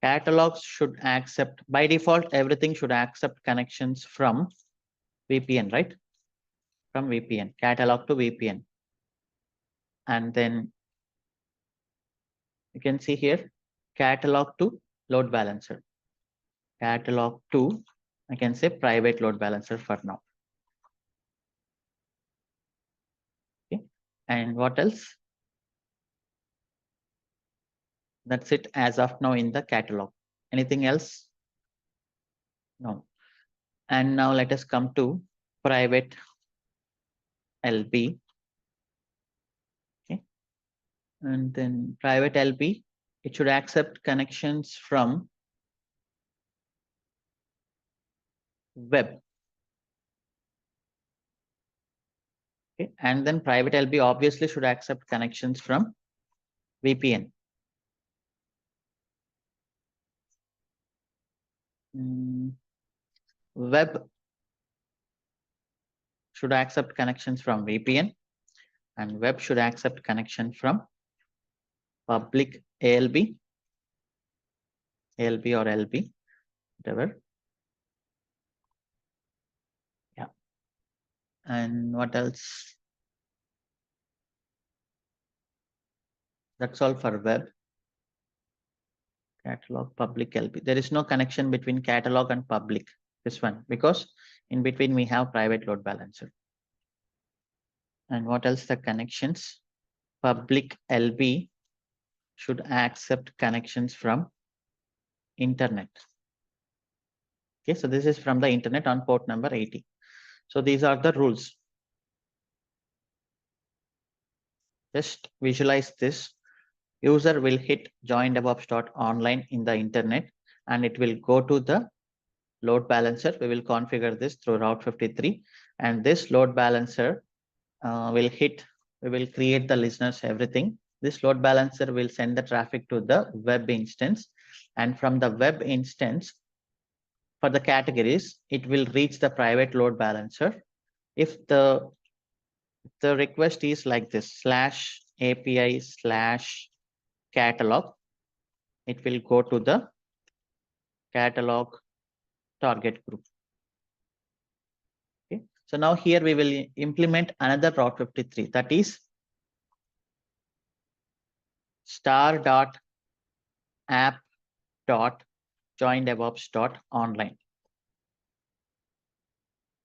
A: Catalogs should accept, by default, everything should accept connections from VPN, right? From VPN, catalog to VPN. And then you can see here, catalog to load balancer. Catalog to, I can say private load balancer for now. Okay. And what else? That's it as of now in the catalog. Anything else? No. And now let us come to private LB. Okay. And then private LB, it should accept connections from web. Okay. And then private LB obviously should accept connections from VPN. Web should accept connections from VPN, and web should accept connection from public ALB, ALB or LB, whatever. Yeah. And what else? That's all for web. catalog public LB. There is no connection between catalog and public, this one, because in between we have private load balancer. And what else the connections? Public LB should accept connections from internet. Okay, so this is from the internet on port number 80. So these are the rules. Just visualize this. User will hit join DevOps.online in the internet and it will go to the load balancer. We will configure this through Route 53 and this load balancer will hit, we will create the listeners, everything. This load balancer will send the traffic to the web instance and from the web instance for the categories, it will reach the private load balancer. If the request is like this /API/catalog, it will go to the catalog target group. Okay. So now here we will implement another Route 53, that is star.app.joindevops.online.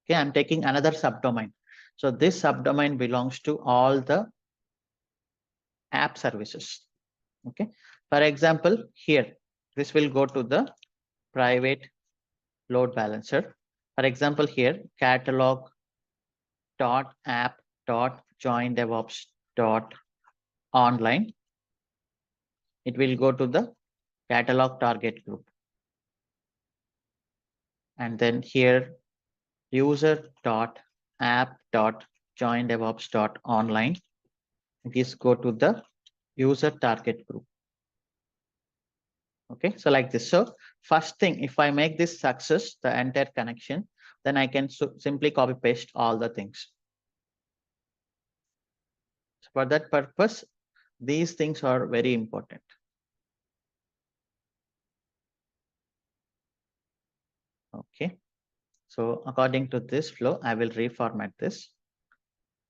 A: Okay, I'm taking another subdomain. So this subdomain belongs to all the app services. Okay. For example, here, this will go to the private load balancer. For example, here, catalog.app.joindevops.online. It will go to the catalog target group. And then here, user.app.joindevops.online. It is go to the user target group. Okay, so like this. So first thing, if I make this success, the entire connection, then I can simply copy paste all the things. So for that purpose, these things are very important. Okay, so according to this flow, I will reformat this.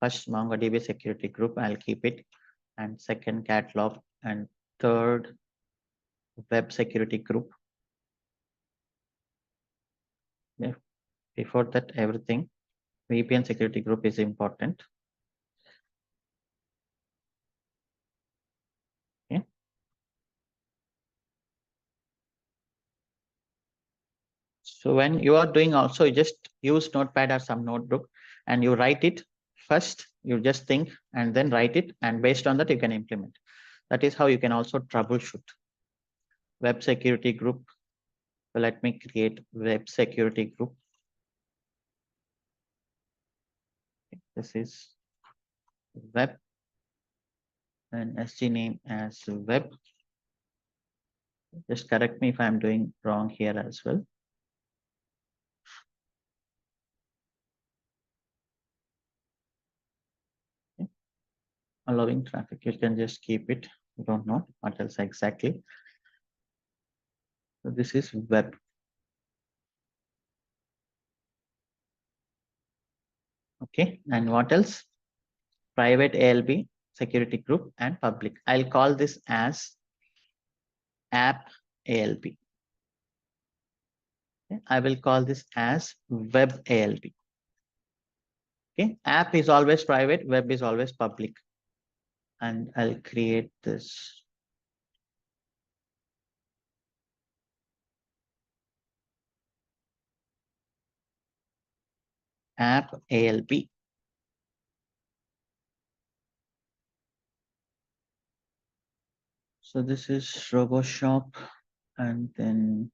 A: First MongoDB security group, I'll keep it, and second catalog, and third web security group. Yeah. Before that, everything VPN security group is important. Okay. So when you are doing also, you just use Notepad or some notebook and you write it first. You just think and then write it, and based on that you can implement. That is how you can also troubleshoot. Web security group. So let me create web security group. This is web and SG name as web. Just correct me if I'm doing wrong here as well. Okay. Allowing traffic, you can just keep it. You don't know what else exactly. So this is web. Okay, and what else? Private ALB security group and public. I'll call this as app ALB. Okay. I will call this as web ALB. Okay, app is always private, web is always public. And I'll create this. App ALB. So this is RoboShop, and then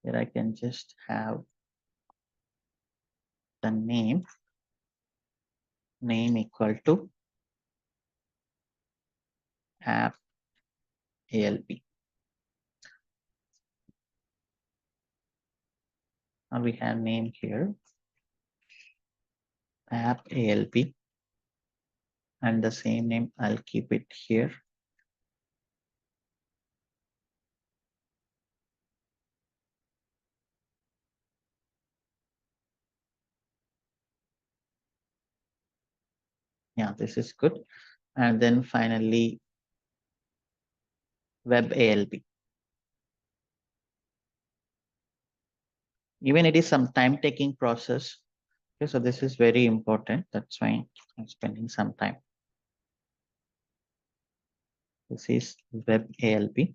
A: here I can just have the name equal to app ALB. Now we have name here, app ALB, and the same name I'll keep it here. Yeah, this is good. And then finally, web ALB. Even it is some time taking process. Okay, so this is very important. That's why I'm spending some time. This is web ALB.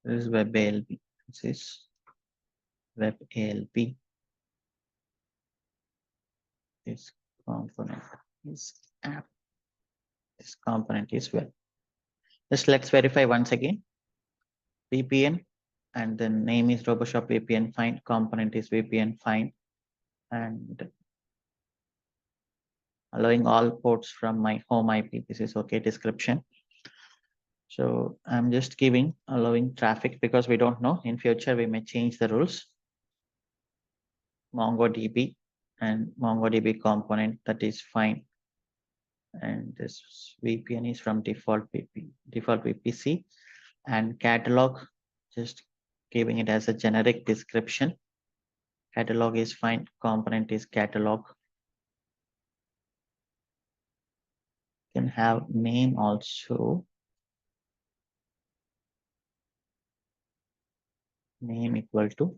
A: This is web ALB. This is web ALB. This component is app. This component is web. Just let's verify once again. VPN and then name is RoboShop VPN fine. Component is VPN fine. And allowing all ports from my home IP. This is okay. Description. So I'm just giving allowing traffic because we don't know. In future, we may change the rules. MongoDB and MongoDB component, that is fine. And this VPN is from default VPC, and catalog, just giving it as a generic description. Catalog is fine. Component is catalog. Can have name also. Name equal to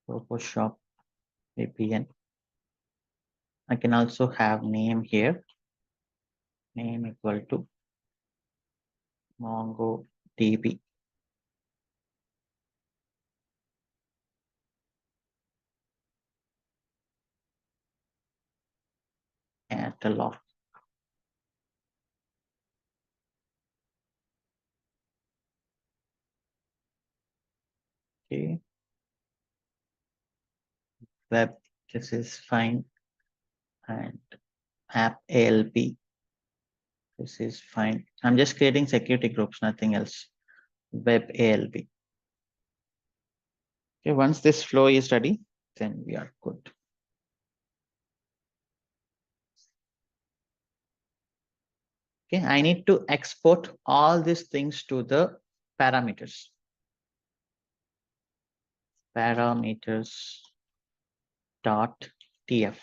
A: RoboShop VPN. I can also have name here. Name equal to MongoDB. Catalog. Okay. Web, this is fine. And app ALB, this is fine. I'm just creating security groups, nothing else. Web ALB. Okay, once this flow is ready, then we are good. Okay, I need to export all these things to the parameters. Parameters dot tf.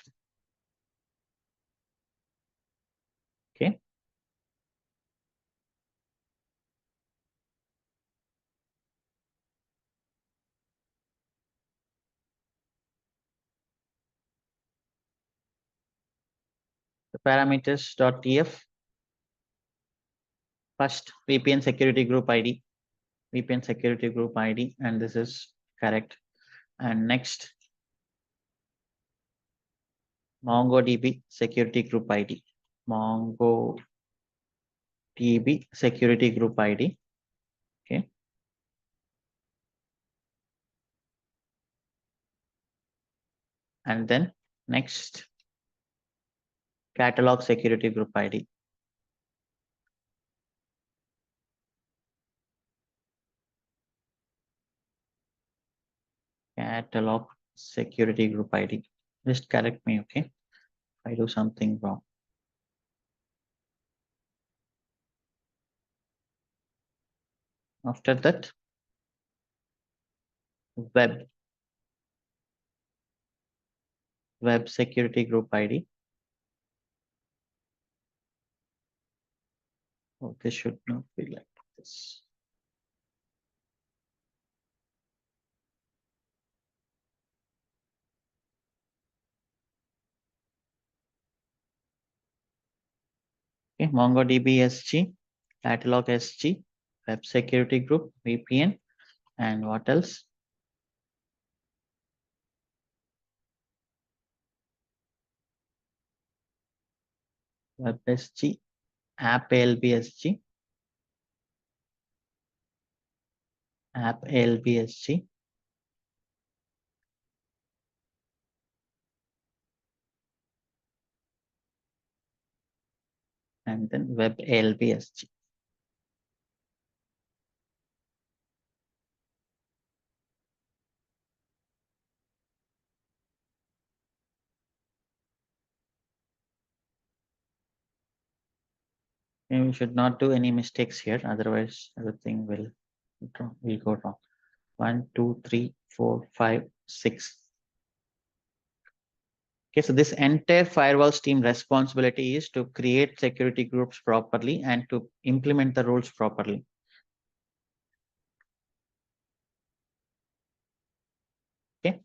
A: Okay. The parameters dot tf. First VPN security group ID. VPN security group ID, and this is correct. And next, MongoDB security group ID. MongoDB security group ID. Okay. And then next, catalog security group ID. Catalog security group ID. Just correct me, okay? If I do something wrong. After that, web security group ID. Oh, this should not be like this. Okay, MongoDB SG, catalog SG, web security group, VPN, and what else? Web SG, app ALB SG, app ALB SG, and then web ALB SG. And we should not do any mistakes here, otherwise everything will go wrong. 1, 2, 3, 4, 5, 6. Okay, so this entire firewalls team responsibility is to create security groups properly and to implement the rules properly. Okay.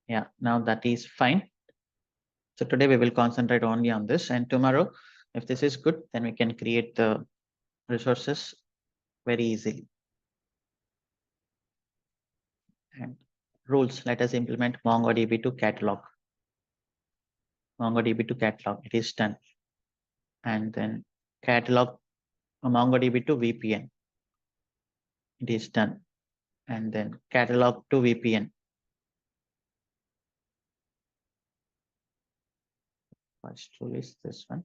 A: Yeah, now that is fine. So today we will concentrate only on this, and tomorrow, if this is good, then we can create the resources very easily. And rules, let us implement MongoDB to catalog. MongoDB to catalog, it is done. And then catalog MongoDB to VPN, it is done. And then catalog to VPN. First rule is this one.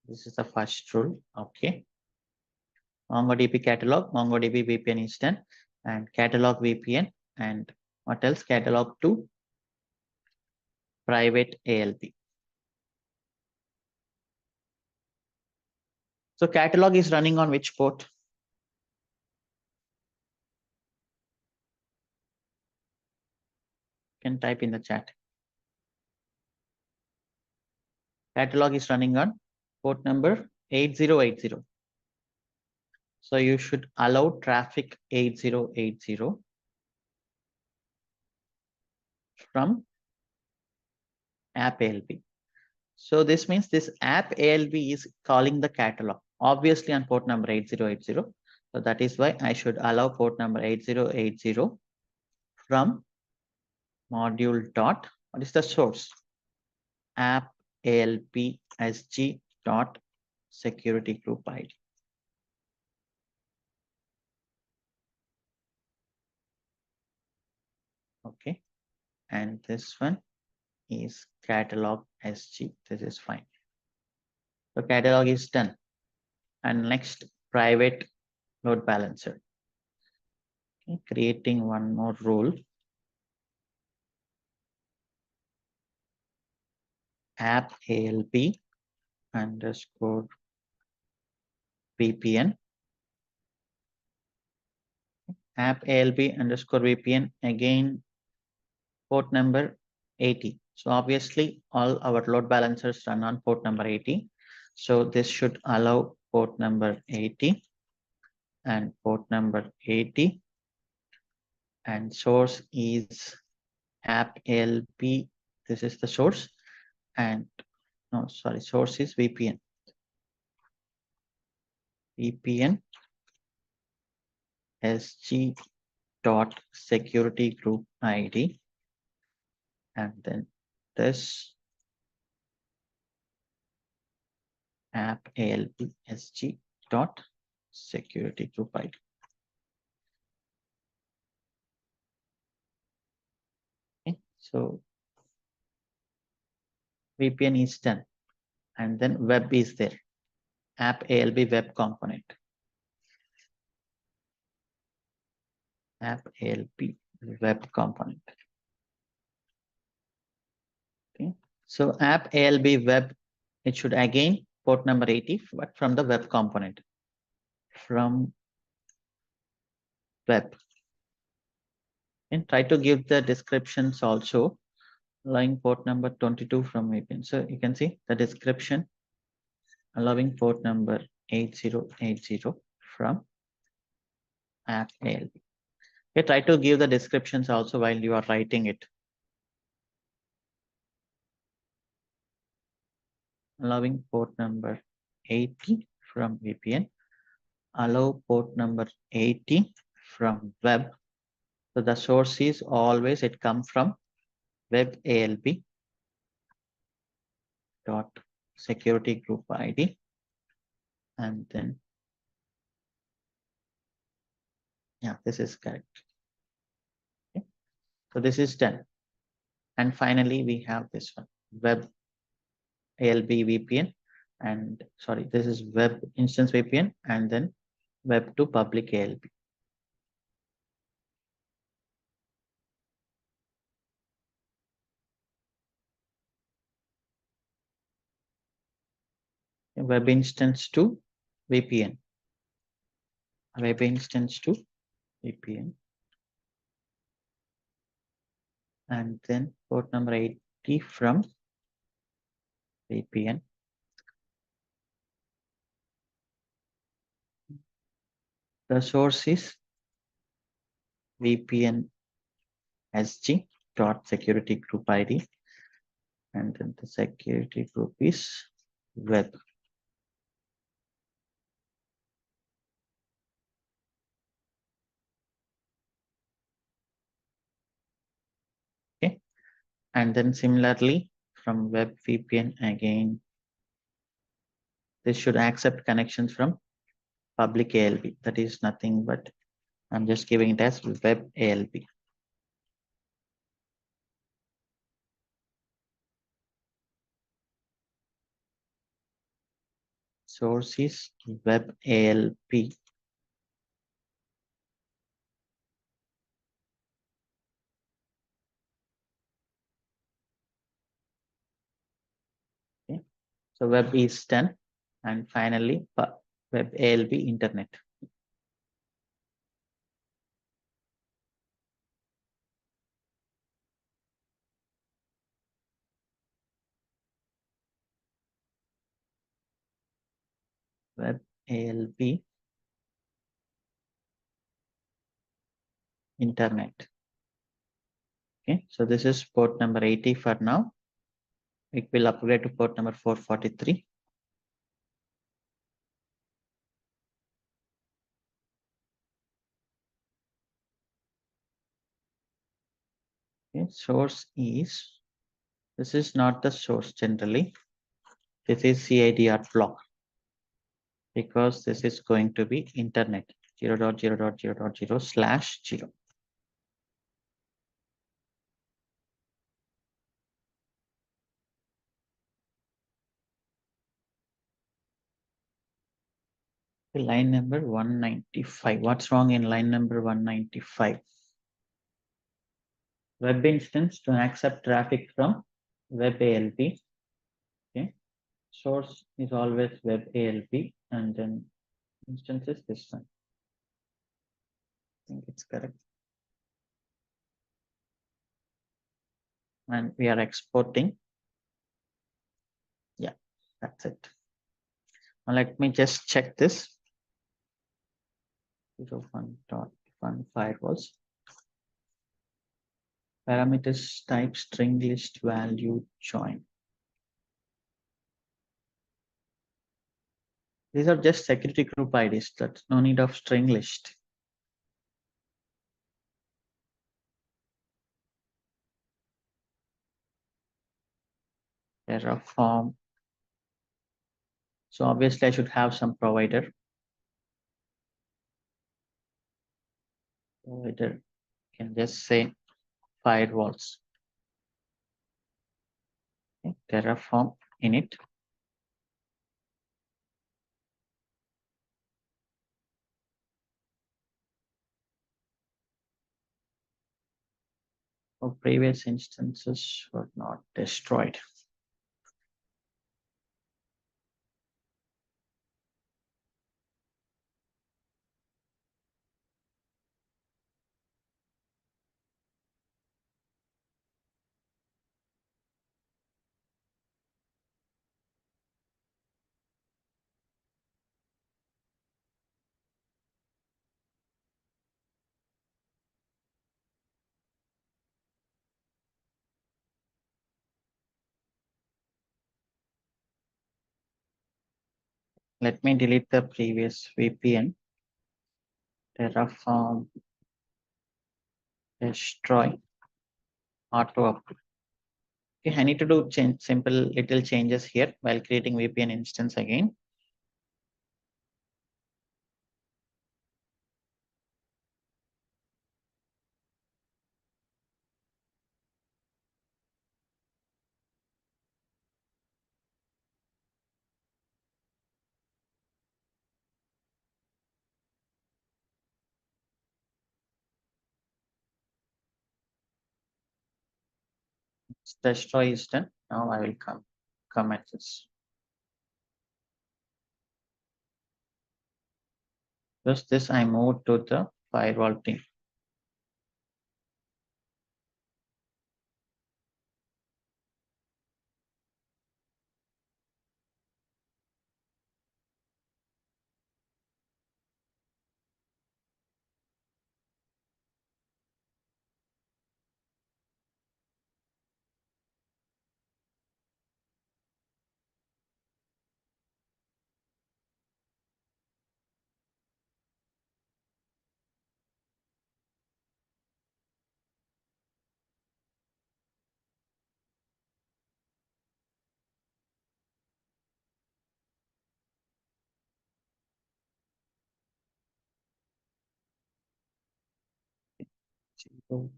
A: This is the first rule. Okay. MongoDB catalog, MongoDB VPN is done, and catalog VPN, and what else? Catalog to private ALB. So catalog is running on which port? You can type in the chat. Catalog is running on port number 8080. So you should allow traffic 8080 from app ALB. So this means this app ALB is calling the catalog, obviously on port number 8080. So that is why I should allow port number 8080 from module dot, what is the source? App ALB SG dot security group ID. Okay. And this one is catalog SG. This is fine. So catalog is done. And next, private load balancer. Okay. Creating one more rule. App ALB underscore VPN. App ALB underscore VPN, again port number 80. So obviously all our load balancers run on port number 80. So this should allow port number 80 and port number 80, and source is app ALB. This is the source, and no, sorry, source is VPN. VPN SG dot security group ID, and then this app ALB SG dot security group ID. Okay, so VPN is done, and then web is there. App ALB web component. App ALB web component. Okay, so app ALB web, it should again port number 80, but from the web component. From web. And try to give the descriptions also, allowing port number 22 from VPN. So you can see the description allowing port number 8080 from app ALB. Okay, try to give the descriptions also while you are writing it. Allowing port number 80 from VPN. Allow port number 80 from web. So the source is always, it comes from web ALB dot security group ID, and then yeah, this is correct. Okay. So this is done, and finally we have this one, web ALB VPN, and sorry, this is web instance VPN, and then web to public ALB. Web instance to VPN. web instance to VPN, and then port number 80 from VPN. The source is VPN SG dot security group ID, and then the security group is web. Okay, and then similarly from web VPN again, this should accept connections from public ALB. That is nothing but I'm just giving it as web ALB. Source is web ALB. Okay, so web is done, and finally web ALB internet. Web ALB internet. Okay, so this is port number 80 for now. It will upgrade to port number 443. Okay, source is, this is not the source generally. This is CIDR block, because this is going to be internet 0.0.0.0/0. Line number 195. What's wrong in line number 195? Web instance to accept traffic from web ALB. Okay, source is always web ALB, and then instance is this one. I think it's correct. And we are exporting. Yeah, that's it. Now let me just check this. 0.1 firewalls. Parameters type string list value join. These are just security group IDs. That's no need of string list. Terraform. So obviously I should have some provider. Provider can just say firewalls. Okay. Terraform init. For previous instances were not destroyed. Let me delete the previous VPN. Terraform destroy auto upload. Okay, I need to do simple little changes here while creating VPN instance again. Destroy is done. Now I will come at this. Just this, I moved to the firewall team.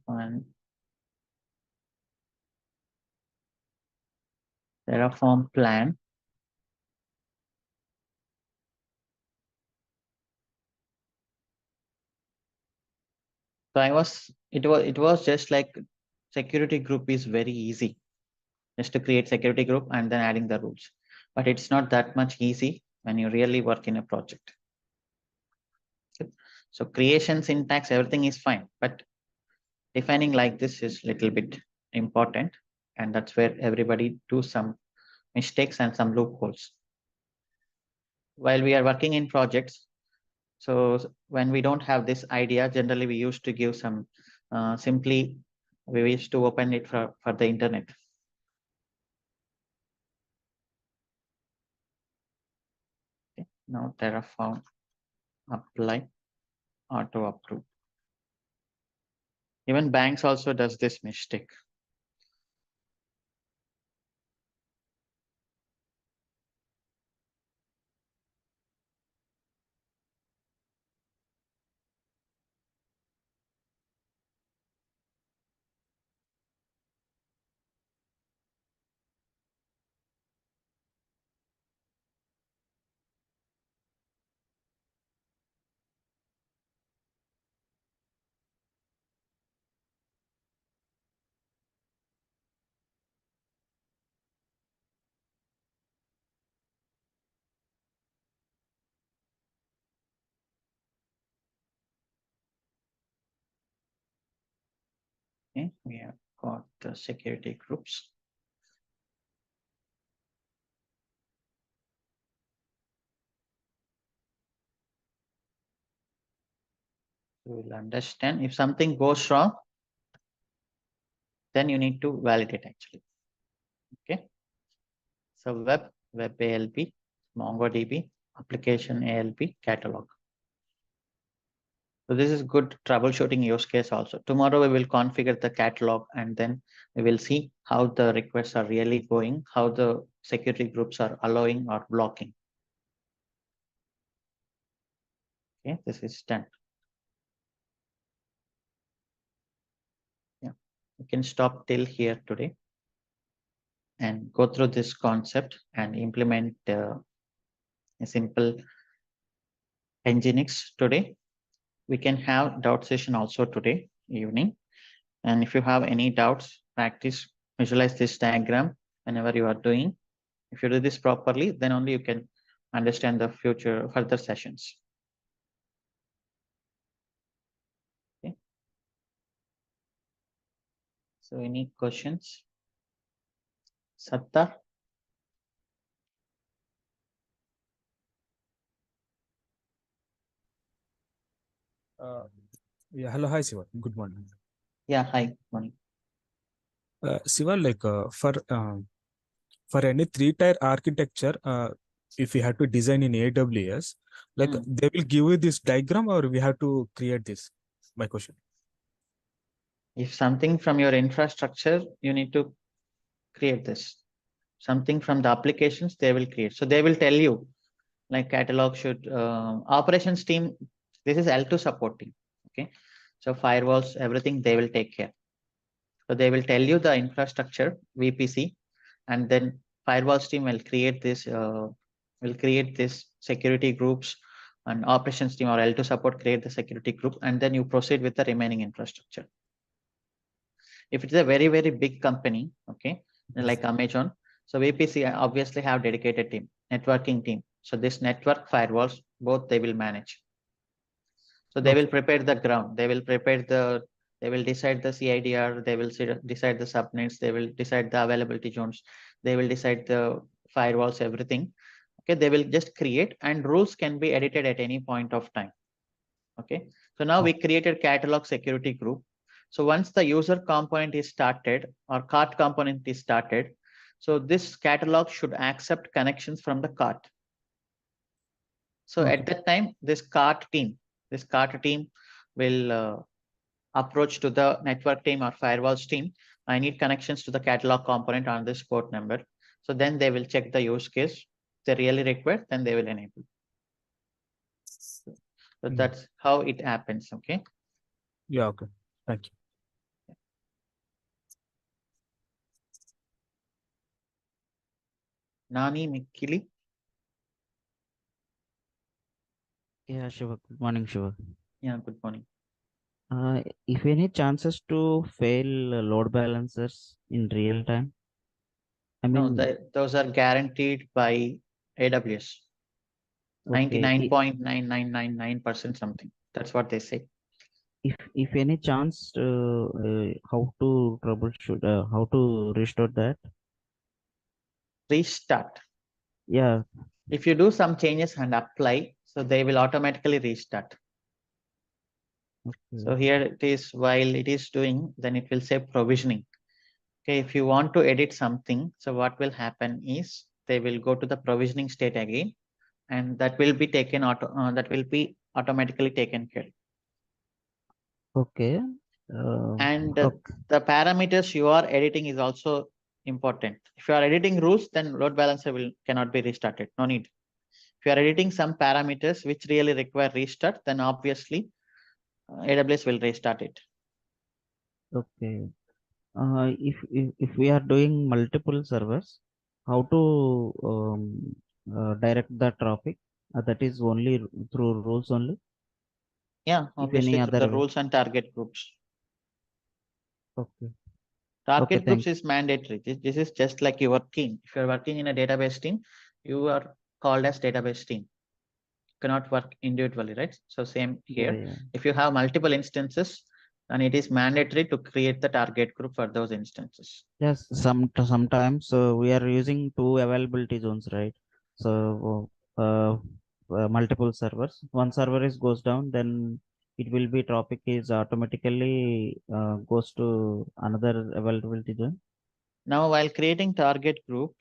A: One Terraform plan. So it was just like security group is very easy, just to create security group and then adding the rules. But it's not that much easy when you really work in a project. Okay. So creation, syntax, everything is fine, but defining like this is little bit important, and that's where everybody do some mistakes and some loopholes. While we are working in projects, so when we don't have this idea, generally we used to give some simply we used to open it for the internet. Okay. Now Terraform apply auto approve. Even banks also does this mistake. Okay, we have got the security groups. You will understand if something goes wrong, then you need to validate actually. Okay. So web ALB, MongoDB, application ALB, catalog. So this is good troubleshooting use case also. Tomorrow we will configure the catalog and then we will see how the requests are really going, how the security groups are allowing or blocking. Okay, this is done. Yeah, you can stop till here today and go through this concept and implement a simple Nginx today. We can have doubt session also today evening. And if you have any doubts, practice, visualize this diagram whenever you are doing. If you do this properly, then only you can understand the future further sessions. Okay. So any questions? Satta?
B: Yeah, hello, hi Siva. Good morning.
A: Yeah, hi. Morning.
B: Siva, like for any three-tier architecture, if we have to design in AWS, like they will give you this diagram, or we have to create this? My question.
A: If something from your infrastructure, you need to create this. Something from the applications, they will create. So they will tell you, like catalog should operations team. This is L2 support team. Okay, so firewalls, everything they will take care. So they will tell you the infrastructure VPC, and then firewalls team will create this security groups, and operations team or L2 support create the security group, and then you proceed with the remaining infrastructure. If it's a very big company, okay, like Amazon, so VPC obviously have dedicated team, networking team. So this network firewalls, both they will manage. So they will
B: Okay.
A: prepare the ground. They will decide the CIDR. They will decide the subnets. They will decide the availability zones. They will decide the firewalls, everything. Okay, they will just create, and rules can be edited at any point of time. Okay, so now we created catalog security group. So once the user component is started or cart component is started, so this catalog should accept connections from the cart. So
B: Okay.
A: at that time, this cart team will approach to the network team or firewalls team. I need connections to the catalog component on this port number. So then they will check the use case. If they really require, then they will enable. So that's how it happens. Okay.
B: Yeah. Okay. Thank you.
A: Nani Mikili.
C: Yeah, Shiva. Good morning, Shiva.
A: Yeah, good morning.
C: If any chances to fail load balancers in real time? I
A: No,
C: mean,
A: those are guaranteed by AWS.
C: okay,
A: 99.9999% something. That's what they say.
C: if any chance, how to troubleshoot, how to restore that?
A: Restart.
C: Yeah.
A: If you do some changes and apply, so they will automatically restart.
C: Okay.
A: So here it is, while it is doing, then it will say provisioning. Okay, if you want to edit something, so what will happen is they will go to the provisioning state again, and that will be automatically taken care.
C: Okay.
A: And
C: Okay.
A: the parameters you are editing is also important. If you are editing rules, then load balancer cannot be restarted. No need. If you are editing some parameters which really require restart, then obviously AWS will restart it.
C: Okay. If we are doing multiple servers, how to direct the traffic? That is only through rules only.
A: Yeah,
C: If
A: obviously
C: any
A: through
C: other
A: the
C: way.
A: rules and target groups.
C: Okay. Okay.
A: Target groups is mandatory. This is just like your team. If you're working in a database team, you are called as database team. You cannot work individually, right? So same
C: Yeah.
A: here.
C: Yeah.
A: If you have multiple instances, then it is mandatory to create the target group for those instances.
C: Yes. Sometimes we are using two availability zones, right? So multiple servers. One server is goes down, then it will be traffic is automatically goes to another availability zone.
A: Now, while creating target group,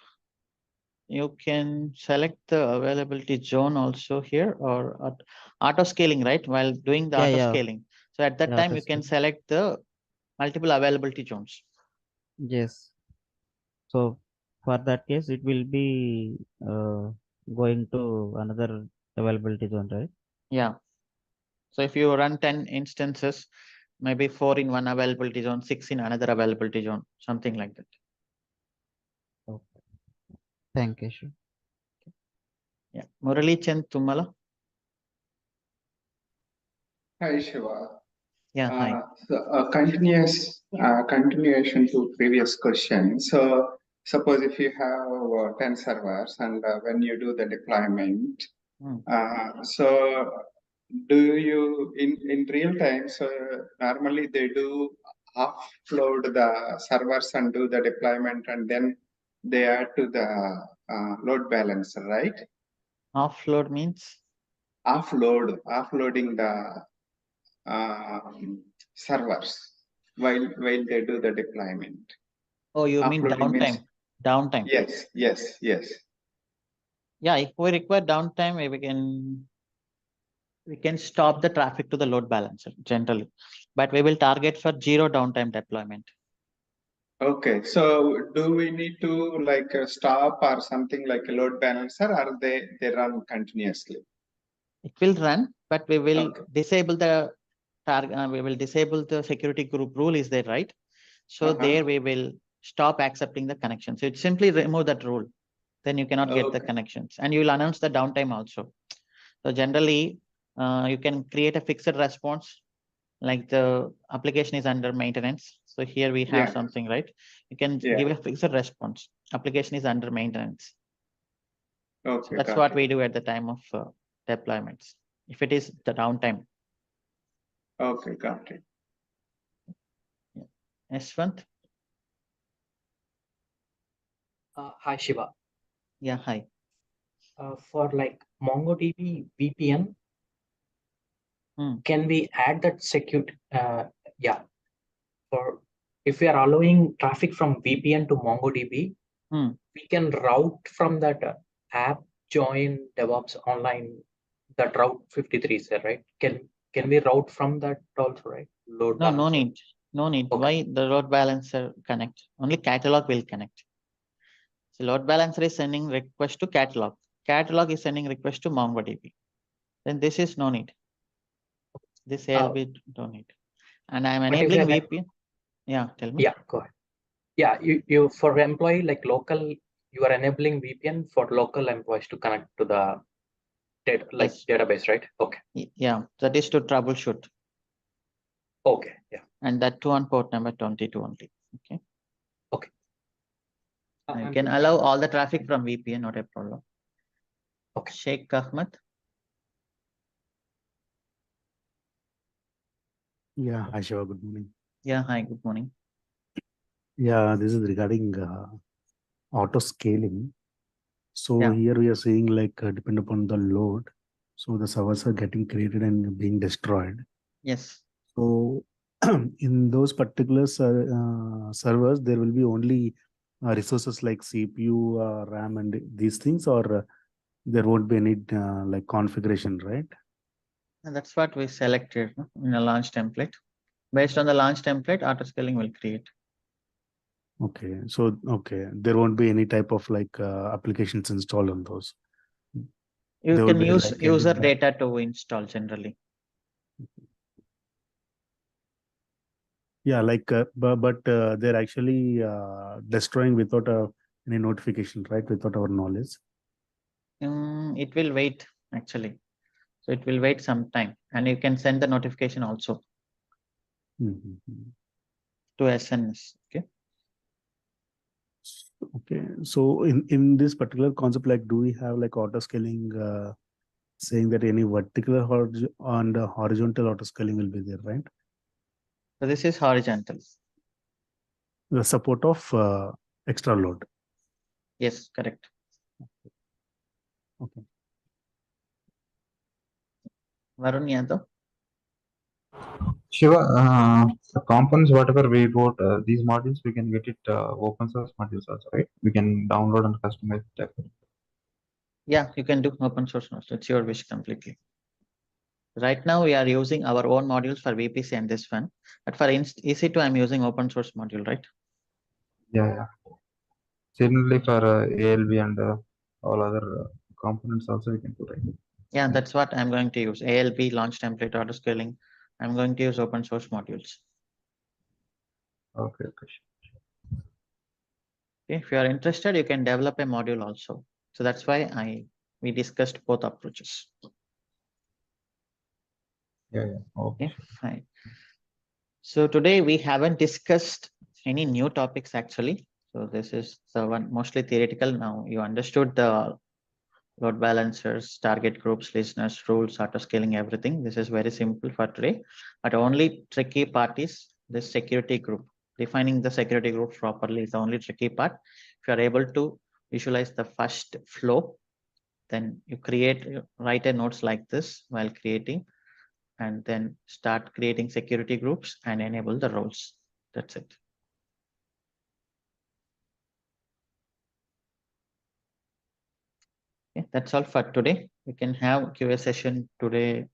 A: you can select the availability zone also here, or auto scaling, right? While doing the
C: Yeah.
A: auto
C: Yeah.
A: scaling. So at that
C: Yeah.
A: time, you can select the multiple availability zones.
C: Yes. So for that case, it will be going to another availability zone, right?
A: Yeah. So if you run 10 instances, maybe 4 in one availability zone, 6 in another availability zone, something like that.
C: Okay. Thank you. Sure.
A: Yeah. Murali Chand Tumala.
D: Hi, Shiva.
A: Yeah, hi.
D: So a continuation to previous question. So suppose if you have 10 servers and when you do the deployment, so do you in real time, so normally they do offload the servers and do the deployment and then they add to the load balancer, right?
A: Offload means?
D: Offloading the servers while they do the deployment.
A: Oh, you mean
D: Offloading means
A: downtime? Downtime.
D: yes.
A: Yeah, if we require downtime, we can stop the traffic to the load balancer generally, but we will target for zero downtime deployment.
D: Okay, so do we need to like stop or something like a load balancer, or they run continuously?
A: It will run, but we will
D: Okay.
A: disable the target. We will disable the security group rule. Is there, right? So there we will stop accepting the connection. So it simply remove that rule. Then you cannot get the connections, and you will announce the downtime also. So generally, you can create a fixed response, like the application is under maintenance. So here we have something, right? You can give a fixed response. Application is under maintenance.
D: Okay,
A: so that's what we do at the time of deployments. If it is the downtime.
D: Okay, got it.
A: Yashwant?
E: Hi, Shiva.
A: Yeah, hi.
E: For like MongoDB VPN, can we add that security? Yeah. For if we are allowing traffic from VPN to MongoDB, we can route from that app join DevOps online, that route 53 is there, right? Can we route from that also, right? Load
A: No, no
E: balancer?
A: need. No need.
E: Okay.
A: Why the load balancer connect? Only catalog will connect. So load balancer is sending request to catalog. Catalog is sending request to MongoDB. Then this is no need. This ALB don't need. And I'm enabling VPN. Yeah, tell me.
E: Yeah, go ahead. Yeah, you for employee like local, you are enabling VPN for local employees to connect to the database, right? Okay.
A: Yeah, that is to troubleshoot.
E: Okay, yeah.
A: And that too on port number 22 only. Okay.
E: Okay.
A: You can allow all the traffic from VPN, not a problem.
E: Okay.
A: Sheikh Ahmed.
F: Yeah, hi Shiva, good morning.
A: Yeah, hi, good morning.
F: Yeah, this is regarding auto scaling. So here we are seeing like depend upon the load. So the servers are getting created and being destroyed.
A: Yes.
F: So in those particular servers, there will be only resources like CPU, RAM, and these things, or there won't be any like configuration, right?
A: And that's what we selected in a launch template. Based on the launch template, auto scaling will create.
F: Okay, so there won't be any type of like applications installed on those.
A: You can use like user data to install generally.
F: Yeah, like but they're actually destroying without any notification, right? Without our knowledge.
A: It will wait actually. So it will wait some time, and you can send the notification also to SNS. Okay.
F: Okay. So in this particular concept, like, do we have like auto scaling saying that any vertical and horizontal auto scaling will be there, right?
A: So this is horizontal.
F: The support of extra load.
A: Yes, correct.
F: Okay.
G: Varun Yadav. Shiva, the components, whatever we wrote, these modules, we can get it open source modules also, right? We can download and customize it.
A: Yeah, you can do open source modules. It's your wish completely. Right now, we are using our own modules for VPC and this one. But for EC2, I'm using open source module, right?
G: Yeah. Similarly for ALB and all other components also we can do, right?
A: Yeah, that's what I'm going to use. ALB, launch template, auto scaling. I'm going to use open source modules.
G: Okay.
A: If you are interested, you can develop a module also. So that's why we discussed both approaches.
G: Yeah. Okay.
A: Fine. So today we haven't discussed any new topics actually. So this is the one mostly theoretical. Now you understood the load balancers, target groups, listeners, rules, auto scaling, everything. This is very simple for today. But only tricky part is this security group. Defining the security group properly is the only tricky part. If you are able to visualize the first flow, then you write a notes like this while creating, and then start creating security groups and enable the roles. That's it. Okay, that's all for today. We can have QA session today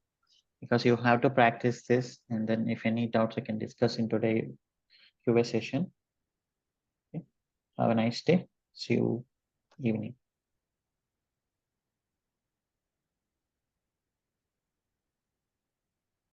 A: because you have to practice this, and then if any doubts, we can discuss in today QA session. Okay. Have a nice day. See you evening.